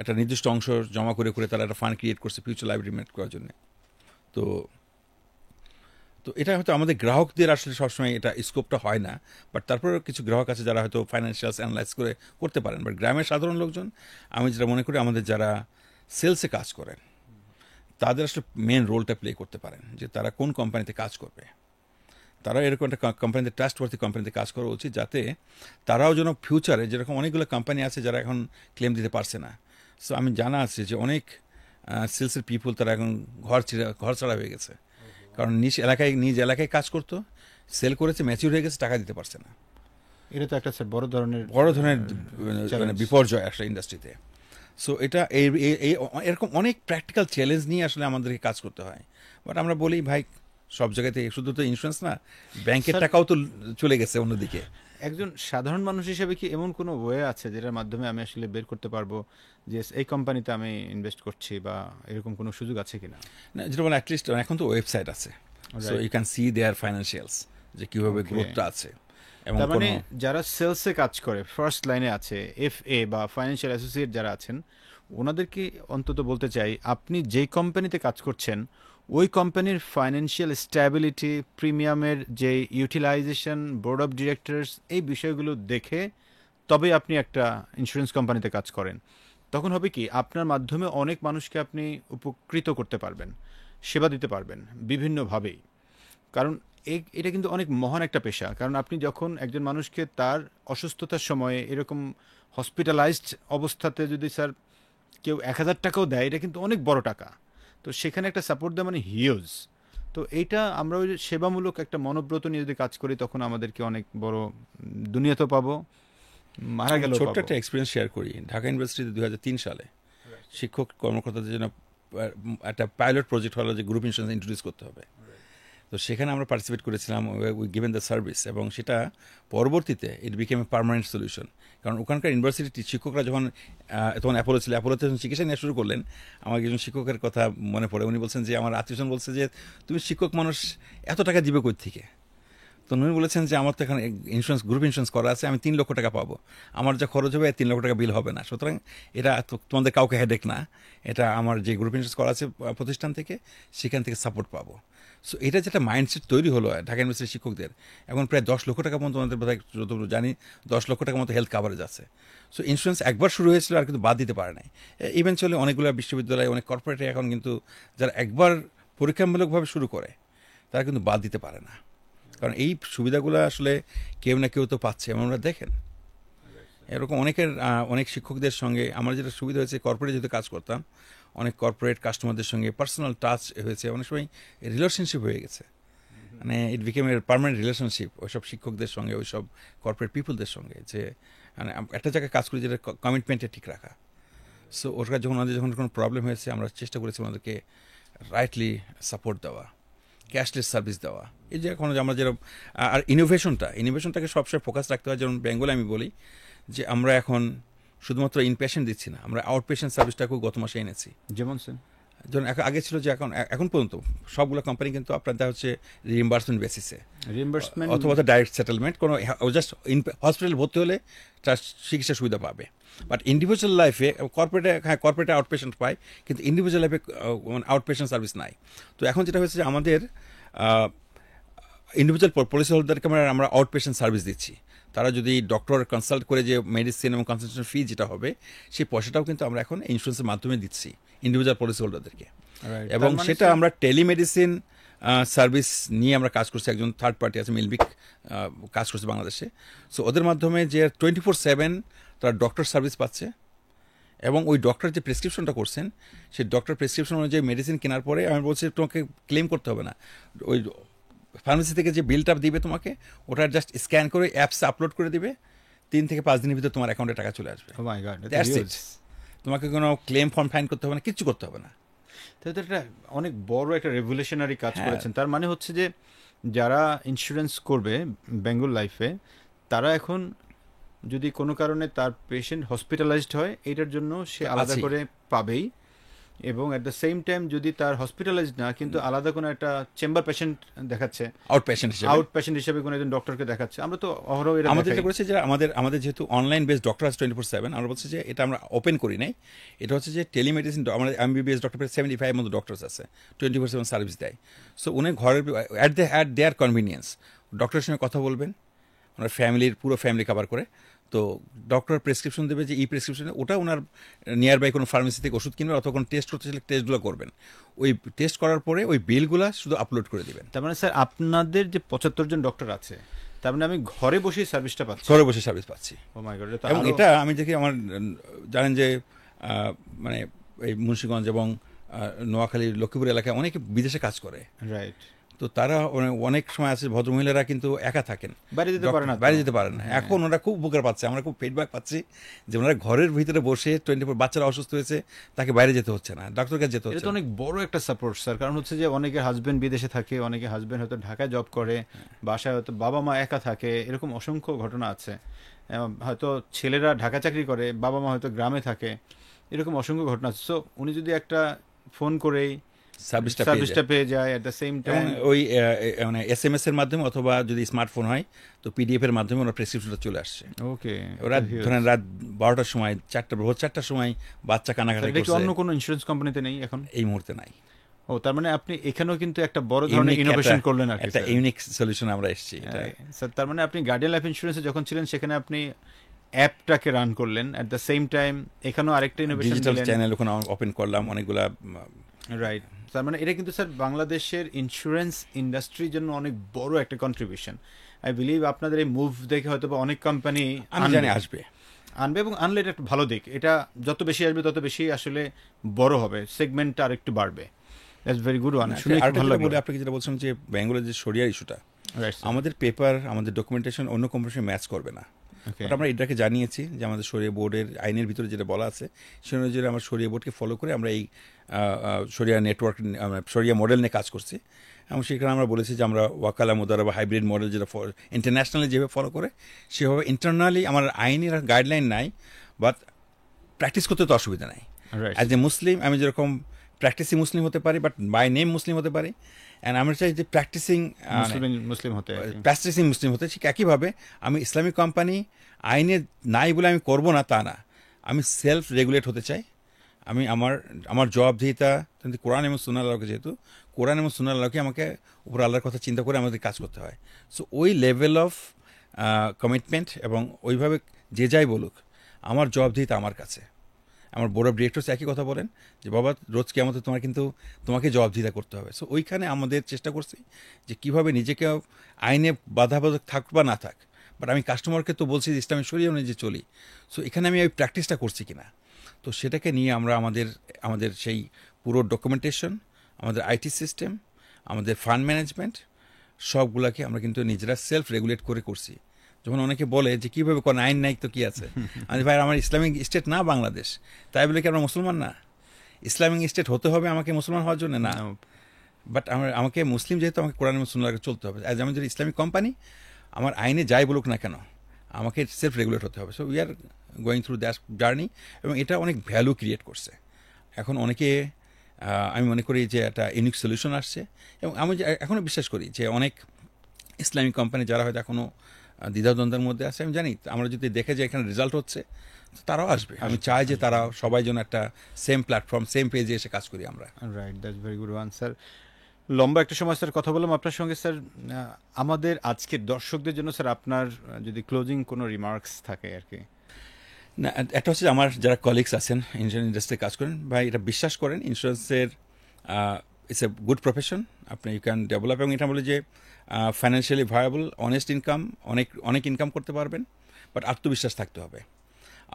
একটা নির্দিষ্ট অংশ জমা করে করে তারা একটা ফান্ড ক্রিয়েট করছে ফিউচার লাইব্রেরি মেট করার জন্য? তো তো এটা হয়তো আমাদের গ্রাহকদের আসলে সবসময় এটা স্কোপটা হয় না, বাট তারপরেও কিছু গ্রাহক আছে যারা হয়তো ফাইন্যান্সিয়ালস অ্যানালাইজ করে করতে পারেন। বাট গ্রামের সাধারণ লোকজন, আমি যেটা মনে করি আমাদের যারা সেলসে কাজ করেন তাদের আসলে মেন রোলটা প্লে করতে পারেন, যে তারা কোন কোম্পানিতে কাজ করবে। তারা এরকম একটা কোম্পানিতে ট্রাস্টওয়ার্থি কোম্পানিতে কাজ করা উচিত, যাতে তারাও যেন ফিউচারে, যেরকম অনেকগুলো কোম্পানি আছে যারা এখন ক্লেম দিতে পারছে না। সো আমি জানা আছে যে অনেক সেলসের পিপুল তারা এখন ঘর ছাড়া হয়ে গেছে, কারণ নিজ এলাকায় কাজ করতো, সেল করেছে, ম্যাচিউর হয়ে গেছে, টাকা দিতে পারছে না। এটা তো একটা স্যার বড় ধরনের মানে বিপর্যয় আসলে ইন্ডাস্ট্রিতে। সো এটা এরকম অনেক প্র্যাকটিক্যাল চ্যালেঞ্জ নিয়ে আসলে আমাদেরকে কাজ করতে হয়। বাট আমরা বলি ভাই, সব জায়গাতে শুধু তো ইন্স্যুরেন্স না, ব্যাংকের স্যার, টাকাও তো চলে গেছে অন্যদিকে। একজন সাধারণ মানুষ হিসেবে কি এমন কোনো ওয়ে আছে যেটার মাধ্যমে আমি আসলে বের করতে পারবো যে এই কোম্পানিতে আমি ইনভেস্ট করছি, বা এরকম কোনো সুযোগ আছে কিনা? না, যেটা বলে অ্যাটলিস্ট এখন তো ওয়েবসাইট আছে, so you can see their financials, যে কীভাবে গ্রোথটা আছে। এবং তার মানে যারা সেলসে কাজ করে, ফার্স্ট লাইনে আছে, FA বা ফাইন্যান্সিয়াল অ্যাসোসিয়েট যারা আছেন, ওনাদেরকে অন্তত বলতে চাই, আপনি যেই কোম্পানিতে কাজ করছেন ওই কোম্পানির ফাইন্যান্সিয়াল স্ট্যাবিলিটি, প্রিমিয়ামের যে ইউটিলাইজেশন, বোর্ড অফ ডিরেক্টরস, এই বিষয়গুলো দেখে তবে আপনি একটা ইন্স্যুরেন্স কোম্পানিতে কাজ করেন। তখন হবে কি, আপনার মাধ্যমে অনেক মানুষকে আপনি উপকৃত করতে পারবেন, সেবা দিতে পারবেন বিভিন্নভাবেই। কারণ এটা কিন্তু অনেক মহান একটা পেশা। কারণ আপনি যখন একজন মানুষকে তার অসুস্থতার সময়ে এরকম হসপিটালাইজড অবস্থাতে যদি স্যার কেউ 1,000 টাকাও দেয়, এটা কিন্তু অনেক বড় টাকা। তো সেখানে একটা সাপোর্ট দেওয়া মানে হিউজ। তো এইটা আমরা ওই যে সেবামূলক একটা মনোব্রত নিয়ে যদি কাজ করি, তখন আমাদেরকে অনেক বড় দুনিয়াতেও পাবো, মারা গেলেও ছোট্ট পাবো। একটা এক্সপিরিয়েন্স শেয়ার করি। ঢাকা ইউনিভার্সিটিতে 2003 সালে শিক্ষক কর্মকর্তাদের জন্য একটা পাইলট প্রজেক্ট হলো যে গ্রুপ ইন্স্যুরেন্স ইন্ট্রোডিউস করতে হবে। তো সেখানে আমরা পার্টিসিপেট করেছিলাম, উই গিভেন দ্য সার্ভিস, এবং সেটা পরবর্তীতে ইট বিকেম এ পার্মানেন্ট সলিউশন। কারণ ওখানকার ইউনিভার্সিটির শিক্ষকরা যখন তখন অ্যাপোলো ছিল, অ্যাপোলোতে যখন চিকিৎসা নেওয়া শুরু করলেন, আমার একজন শিক্ষকের কথা মনে পড়ে। উনি বলছেন যে আমার আত্মীয়স্বজন বলছে যে তুমি শিক্ষক মানুষ, এত টাকা দিবে কই থেকে? তো উনি বলেছেন যে আমার তো এখানে ইন্স্যুরেন্স, গ্রুপ ইন্স্যুরেন্স করা আছে, আমি 3 লক্ষ টাকা পাবো, আমার যা খরচ হবে 3 লক্ষ টাকা বিল হবে না, সুতরাং এটা তোমাদের কাউকে হেডেক না, এটা আমার যে গ্রুপ ইন্স্যুরেন্স করা আছে প্রতিষ্ঠান থেকে, সেখান থেকে সাপোর্ট পাবো। সো এটা যেটা মাইন্ডসেট তৈরি হলো ঢাকা ইউনিভার্সিটির শিক্ষকদের, এখন প্রায় 10 লক্ষ টাকা পর্যন্ত আমাদের বোধহয় যতটুকু জানি 10 লক্ষ টাকার মতো হেলথ কাভারেজ আছে। সো ইন্স্যুরেন্স একবার শুরু হয়েছিল, আর কিন্তু বাদ দিতে পারে নাই। ইভেনচুয়ালি অনেকগুলো বিশ্ববিদ্যালয়, অনেক কর্পোরেটে এখন কিন্তু যারা একবার পরীক্ষামূলকভাবে শুরু করে, তারা কিন্তু বাদ দিতে পারে না। কারণ এই সুবিধাগুলো আসলে কেউ না কেউ তো পাচ্ছে, এবং আমরা দেখেন এরকম অনেক শিক্ষকদের সঙ্গে আমার যেটা সুবিধা হয়েছে, কর্পোরেট যেহেতু কাজ করতাম, অনেক কর্পোরেট কাস্টমারদের সঙ্গে পার্সোনাল টাচ হয়েছে, অনেক সময় রিলেশনশিপ হয়ে গেছে, মানে ইট বিকেম এ পার্মানেন্ট রিলেশনশিপ ওইসব শিক্ষকদের সঙ্গে, ওইসব কর্পোরেট পিপলদের সঙ্গে, যে মানে একটা জায়গায় কাজ করি যেটা কমিটমেন্টে ঠিক রাখা। সো ওরা যখন ওনাদের যখন কোনো প্রবলেম হয়েছে, আমরা চেষ্টা করেছি ওনাদেরকে রাইটলি সাপোর্ট দেওয়া, ক্যাশলেস সার্ভিস দেওয়া। এই যে এখন আমরা যেরকম, আর ইনোভেশনটাকে সবসময় ফোকাস রাখতে হয়। যেমন বেঙ্গলে আমি বলি যে আমরা এখন শুধুমাত্র ইনপেশেন্ট দিচ্ছি না, আমরা আউট পেশেন্ট সার্ভিসটাকেও গত মাসে এনেছি। যেমন স্যার, যেমন আগে ছিল যে এখন পর্যন্ত সবগুলো কোম্পানি কিন্তু আপনার দেখা হচ্ছে রিইম্বার্সমেন্ট বেসিসে, রিইম্বার্সমেন্ট অথবা ডাইরেক্ট সেটেলমেন্ট, কোনো জাস্ট হসপিটাল ভর্তি হলে তার চিকিৎসা সুবিধা পাবে। বাট ইন্ডিভিজুয়াল লাইফে কর্পোরেটে আউট পেশেন্ট পায়, কিন্তু ইন্ডিভিজুয়াল লাইফে আউট পেশেন্ট সার্ভিস নাই। তো এখন যেটা হয়েছে যে আমাদের ইন্ডিভিজুয়াল পলিসি হোল্ডারকে আমরা আউট পেশেন্ট সার্ভিস দিচ্ছি। তারা যদি ডক্টর কনসাল্ট করে যে মেডিসিন এবং কনসালটেশন ফি যেটা হবে, সেই পয়সাটাও কিন্তু আমরা এখন ইন্স্যুরেন্সের মাধ্যমে দিচ্ছি ইন্ডিভিজুয়াল পলিসি হোল্ডারদেরকে। এবং সেটা আমরা টেলিমেডিসিন সার্ভিস নিয়ে আমরা কাজ করছি। একজন থার্ড পার্টি আছে, মিলবিক, কাজ করছে বাংলাদেশে। সো ওদের মাধ্যমে যে 24/7 তারা ডক্টর সার্ভিস পাচ্ছে, এবং ওই ডক্টর যে প্রেসক্রিপশনটা করছেন, সেই ডক্টর প্রেসক্রিপশন অনুযায়ী মেডিসিন কেনার পরে আমি বলছি তোমাকে ক্লেম করতে হবে না, ওই ফার্মেসি থেকে যে বিলটা দিবে তোমাকে, ওটা জাস্ট স্ক্যান করে অ্যাপসে আপলোড করে দিবে, 3 থেকে 5 দিনের ভিতরে তোমার অ্যাকাউন্টে টাকা চলে আসবে। ও মাই গড, দ্যাটস ইট। তোমাকে কোনো ক্লেম ফর্ম ফাইন করতে হবে না, কিচ্ছু করতে হবে না। তো এটা অনেক বড় একটা রেভলিউশনারি কাজ হ্যাঁ। করেছেন। তার মানে হচ্ছে যে যারা ইন্স্যুরেন্স করবে বেঙ্গল লাইফে, তারা এখন যদি কোনো কারণে তার পেশেন্ট হসপিটালাইজড হয়, এটার জন্য সে আলাদা আছেই। করে পাবেই। এবং অ্যাট দ্য সেম টাইম যদি তার হসপিটালাইজড না কিন্তু আলাদা কোনো একটা চেম্বার পেশেন্ট দেখাচ্ছে, আউট পেশেন্ট হিসেবে। আউট পেশেন্ট হিসেবে কোনো একজন ডক্টরকে দেখাচ্ছে, আমরা তো অহরহ এটা আমাদের যেটা দেখাই। করেছে যে আমাদের যেহেতু অনলাইন বেস ডক্টর আছে 24/7, আমরা বলছি যে এটা আমরা ওপেন করি নাই, এটা হচ্ছে যে টেলিমেডিসিন, আমাদের MBBS ডক্টর 75 মতো ডক্টরস আছে, 24/7 সার্ভিস দেয়। সো উনি ঘরের অ্যাট দেয়ার কনভিনিয়েন্স ডক্টরের সঙ্গে কথা বলবেন, ওনার ফ্যামিলির পুরো ফ্যামিলি কভার করে। তো ডক্টর প্রেসক্রিপশন দেবে যে প্রেসক্রিপশনে ওটা ওনার নিয়ার বাই কোনো ফার্মেসি থেকে ওষুধ কিনবেন, অথবা কোনো টেস্ট করতে চাইলে টেস্টগুলো করবেন, ওই টেস্ট করার পরে ওই বিলগুলো শুধু আপলোড করে দিবেন। তার মানে স্যার আপনাদের যে 75 জন ডক্টর আছে, তার মানে আমি ঘরে বসেই সার্ভিসটা পাচ্ছি। ঘরে বসে সার্ভিস পাচ্ছি। ও মাই গড, এবং এটা আমি দেখি আমার জানেন যে মানে এই মুন্সিগঞ্জ এবং নোয়াখালী লক্ষ্মীপুর এলাকায় অনেকে বিদেশে কাজ করে, রাইট, তো তারা অনেক সময় আছে ভদ্রমহিলারা কিন্তু একা থাকেন, বাইরে যেতে পারে না তো। বাইরে যেতে পারেন না। এখন ওরা খুব উপকার পাচ্ছে, আমরা খুব ফিডব্যাক পাচ্ছি যে ওনারা ঘরের ভিতরে বসে 24, বাচ্চারা অসুস্থ হয়েছে তাকে বাইরে যেতে হচ্ছে না, ডাক্তারের কাছে যেতে এটা হচ্ছে তো না। অনেক বড় একটা সাপোর্ট স্যার, কারণ হচ্ছে যে অনেকে হাজবেন্ড বিদেশে থাকে, অনেকে হাজবেন্ড হয়তো ঢাকায় জব করে, বাসায় হয়তো বাবা মা একা থাকে, এরকম অসংখ্য ঘটনা আছে। হয়তো ছেলেরা ঢাকা চাকরি করে, বাবা মা হয়তো গ্রামে থাকে, এরকম অসংখ্য ঘটনা আছে। সো উনি যদি একটা ফোন করেই সার্ভিসটা পেয়ে যায় এট দ্য সেম টাইম, ওই মানে SMS এর মাধ্যমে অথবা যদি স্মার্টফোন হয় তো PDF এর মাধ্যমে ওনার প্রেসক্রিপশনটা চলে আসছে। ওকে, ওরা ধরেন রাত 12টার সময়, ভোর 4টার সময় বাচ্চা কানাকাটি এটা কি করছে, অন্য কোনো ইন্স্যুরেন্স কোম্পানিতে নেই এখন? এই মুহূর্তে নাই। ও, তার মানে আপনি এখানেও কিন্তু একটা বড় ধরনের Unique ইনোভেশন করলেন আর কি একটা স্যার। ইউনিক সলিউশন আমরা এসেছি এটা। স্যার তার মানে আপনি গার্ডিয়ান লাইফ ইন্স্যুরেন্সে যখন ছিলেন সেখানে আপনি অ্যাপটাকে রান করলেন, এট দ্য সেম টাইম এখানেও আরেকটা ইনোভেশন ডিজিটাল দিলেন। চ্যানেল ওখানে ওপেন করলাম অনেকগুলা। রাইট, তার মানে এটা কিন্তু স্যার বাংলাদেশের ইন্স্যুরেন্স ইন্ডাস্ট্রির জন্য অনেক বড় একটা কন্ট্রিবিউশন। আই বিলিভ আপনাদের এই মুভ দেখে হয়তো বা অনেক কোম্পানি আমি জানি আসবে, এবং আনলে এটা একটা ভালো দিক। এটা যত বেশি আসবে তত বেশি আসলে বড় হবে, সেগমেন্টটা আর একটু বাড়বে। দ্যাটস ভেরি গুড ওয়ান, শুনে খুব ভালো লাগলো। বলে আপনাকে যেটা বলছিলাম যে ব্যাঙ্গলোরের যে শরিয়ার ইস্যুটা, আমাদের পেপার আমাদের ডকুমেন্টেশন অন্য কোম্পানির ম্যাচ করবে না। বাট আমরা এটাকে জানিয়েছি যে আমাদের শরিয়া বোর্ডের আইনের ভিতরে যেটা বলা আছে সে অনুযায়ী আমরা শরিয়া বোর্ডকে ফলো করে আমরা এই শরিয়া নেটওয়ার্ক, শরিয়া মডেল নিয়ে কাজ করছি। এবং সেখানে আমরা বলেছি যে আমরা ওয়াকালা মুদারা বা হাইব্রিড মডেল যেটা ইন্টারন্যাশনালি যেভাবে ফলো করে সেভাবে ইন্টারনালি আমার আইনের গাইডলাইন নাই, বাট প্র্যাকটিস করতে তো অসুবিধা নাই। অ্যাজ এ মুসলিম আমি যেরকম প্র্যাকটিসিং মুসলিম হতে পারি, বাট বাই নেম মুসলিম হতে পারি, অ্যান্ড আমরা চাই যে প্র্যাকটিসিং মুসলিম হতে। ঠিক একইভাবে আমি ইসলামিক কোম্পানি আইনে নাই বলে আমি করবো না তা না, আমি সেলফ রেগুলেট হতে চাই। আমি আমার জবাবদিহিতা কোরআন এবং সুন্নাহ আল্লাহকে, যেহেতু কোরআন এবং সুন্নাহ আল্লাহকে আমাকে উপর আল্লাহর কথা চিন্তা করে আমাদের কাজ করতে হয়। সো ওই লেভেল অফ কমিটমেন্ট এবং ওইভাবে যে যাই বলুক আমার জবাবদিহিতা আমার কাছে। আমার বোর্ড অফ ডিরেক্টরস একই কথা বলেন যে বাবা রোজ কিয়ামতে তোমাকে জবাবদিহিতা করতে হবে। সো ওইখানে আমাদের চেষ্টা করছি যে কীভাবে নিজেকে আইনে বাধাবাধক থাক বা না থাক, বাট আমি কাস্টমারকে তো বলছি যে ইসলামী শরিয়া অনুযায়ী চলি। সো এখানে আমি ওই প্র্যাকটিসটা করছি কিনা, তো সেটাকে নিয়ে আমরা আমাদের সেই পুরো ডকুমেন্টেশন, আমাদের আইটি সিস্টেম, আমাদের ফান্ড ম্যানেজমেন্ট সবগুলাকে আমরা কিন্তু নিজেরা সেলফ রেগুলেট করে করছি। যখন অনেকে বলে যে কীভাবে কোন আইন নাই তো কী আছে, আমি ভাই আমার ইসলামিক স্টেট না বাংলাদেশ, তাই বলে কি আমরা মুসলমান না? ইসলামিক স্টেট হতে হবে আমাকে মুসলমান হওয়ার জন্য না, বাট আমাকে মুসলিম যেহেতু আমাকে কোরআন এবং সুন্নাহকে চলতে হবে। অ্যাজ আমি যদি ইসলামিক কোম্পানি আমার আইনে যাই বলুক না কেন আমাকে সেলফ রেগুলেট হতে হবে। So we are going through that journey, এবং এটা অনেক ভ্যালু ক্রিয়েট করছে। এখন অনেকে আমি মনে করি যে একটা ইউনিক সলিউশন আসছে, এবং আমি এখনও বিশ্বাস করি যে অনেক ইসলামিক কোম্পানি যারা হয়তো এখনও দ্বিধাদ্বন্দ্বের মধ্যে আছে, আমি জানি আমরা যদি দেখে যে এখানে রেজাল্ট হচ্ছে তারাও আসবে। আমি চাই যে তারা সবাই যেন একটা সেম প্ল্যাটফর্ম, সেম পেজে এসে কাজ করি আমরা। Right, that's very good one sir. লম্বা একটা সময় স্যার কথা বললাম আপনার সঙ্গে স্যার। আমাদের আজকের দর্শকদের জন্য স্যার আপনার যদি ক্লোজিং কোনো রিমার্কস থাকে আর কি। না, একটা হচ্ছে আমার যারা কলিগস আছেন ইন্স্যুরেন্স ইন্ডাস্ট্রি কাজ করেন, ভাই এটা বিশ্বাস করেন ইন্স্যুরেন্সের ইটস এ গুড প্রফেশন, আপনি ইউ ক্যান ডেভেলপ। এবং এটা বলে যে ফাইন্যান্সিয়ালি ভায়াবল, অনেস্ট ইনকাম, অনেক ইনকাম করতে পারবেন, বাট আত্মবিশ্বাস থাকতে হবে।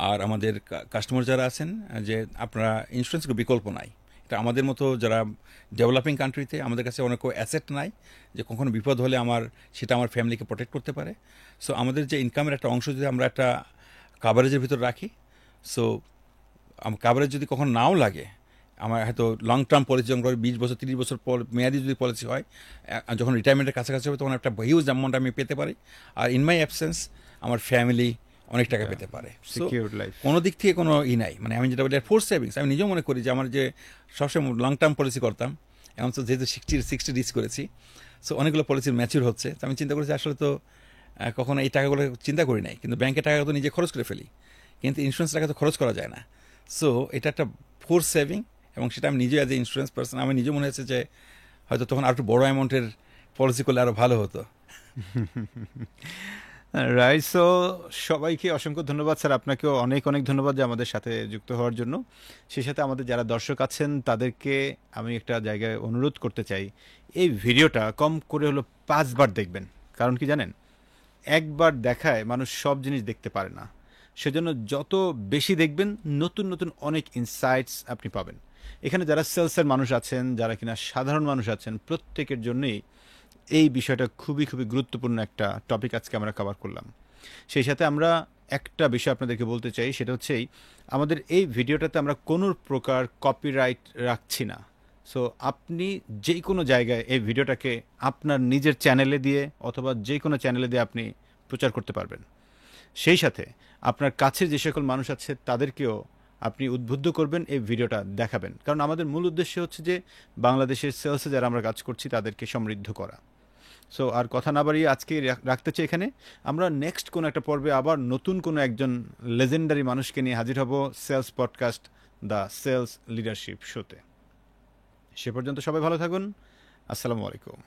আর আমাদের কাস্টমার যারা আছেন যে আপনারা ইন্স্যুরেন্সের বিকল্প নাই, এটা আমাদের মতো যারা ডেভেলপিং কান্ট্রিতে আমাদের কাছে অনেক অ্যাসেট নাই যে কখনো বিপদ হলে সেটা আমার ফ্যামিলিকে প্রোটেক্ট করতে পারে। সো আমাদের যে ইনকামের একটা অংশ যদি আমরা একটা কাভারেজের ভিতর রাখি, সো কাভারেজ যদি কখনো নাও লাগে, আমার হয়তো লং টার্ম পলিসি যখন 20 বছর 30 বছর পর মেয়াদি যদি পলিসি হয়, যখন রিটায়ারমেন্টের কাছাকাছি হবে তখন একটা হিউজ অ্যামাউন্ট আমি পেতে পারি। আর ইন মাই অ্যাবসেন্স আমার ফ্যামিলি অনেক টাকা পেতে পারে। So, secure life. কোনো দিক থেকে কোনো নাই, মানে আমি যেটা বলি ফোর্স সেভিংস। আমি নিজেও মনে করি যে আমার যে সবসময় লং টার্ম পলিসি করতাম, এখন তো যেহেতু 60 রিস্ক করেছি, সো অনেকগুলো পলিসি ম্যাচিউর হচ্ছে, তো আমি চিন্তা করেছি আসলে তো কখনো এই টাকাগুলো চিন্তা করি নাই, কিন্তু ব্যাংকের টাকা তো নিজে খরচ করে ফেলি, কিন্তু ইন্স্যুরেন্স টাকা তো খরচ করা যায় না। সো এটা একটা ফোর্স সেভিং, এবং সেটা আমি নিজে অ্যাজ এ ইন্স্যুরেন্স পার্সন আমার নিজে মনে হচ্ছে যে হয়তো তখন আর একটু বড় অ্যামাউন্টের পলিসি করলে আরও ভালো হতো। রাইট। সো সবাইকে অসংখ্য ধন্যবাদ স্যার, আপনাকেও অনেক অনেক ধন্যবাদ যে আমাদের সাথে যুক্ত হওয়ার জন্য। সেই সাথে আমাদের যারা দর্শক আছেন তাদেরকে আমি একটা জায়গায় অনুরোধ করতে চাই, এই ভিডিওটা কম করে হলো 5 বার দেখবেন। কারণ কি জানেন, একবার দেখায় মানুষ সব জিনিস দেখতে পারে না, সেজন্য যত বেশি দেখবেন নতুন নতুন অনেক ইনসাইটস আপনি পাবেন। এখানে যারা সেলসের মানুষ আছেন, যারা কিনা সাধারণ মানুষ আছেন, প্রত্যেকের জন্যই এই বিষয়টা খুবই খুবই গুরুত্বপূর্ণ একটা টপিক আজকে আমরা কভার করলাম। সেই সাথে আমরা একটা বিষয় আপনাদেরকে বলতে চাই, সেটা হচ্ছে আমাদের এই ভিডিওটাতে আমরা কোনো প্রকার কপিরাইট রাখছি না। সো আপনি যে কোনো জায়গায় এই ভিডিওটাকে আপনার নিজের চ্যানেলে দিয়ে অথবা যে কোনো চ্যানেলে দিয়ে আপনি প্রচার করতে পারবেন। সেই সাথে আপনার কাছের যে সকল মানুষ আছে তাদেরকেও আপনি উদ্বুদ্ধ করবেন, এই ভিডিওটা দেখাবেন। কারণ আমাদের মূল উদ্দেশ্য হচ্ছে যে বাংলাদেশের সেলসে যারা আমরা কাজ করছি তাদেরকে সমৃদ্ধ করা। সো আর কথা না বাড়িয়ে আজকে রাখতে চাই এখানে। আমরা নেক্সট কোনো একটা পর্বে আবার নতুন কোনো একজন লেজেন্ডারি মানুষকে নিয়ে হাজির হব sales podcast the sales leadership শোতে। সে পর্যন্ত সবাই ভালো থাকুন। আসসালামু আলাইকুম।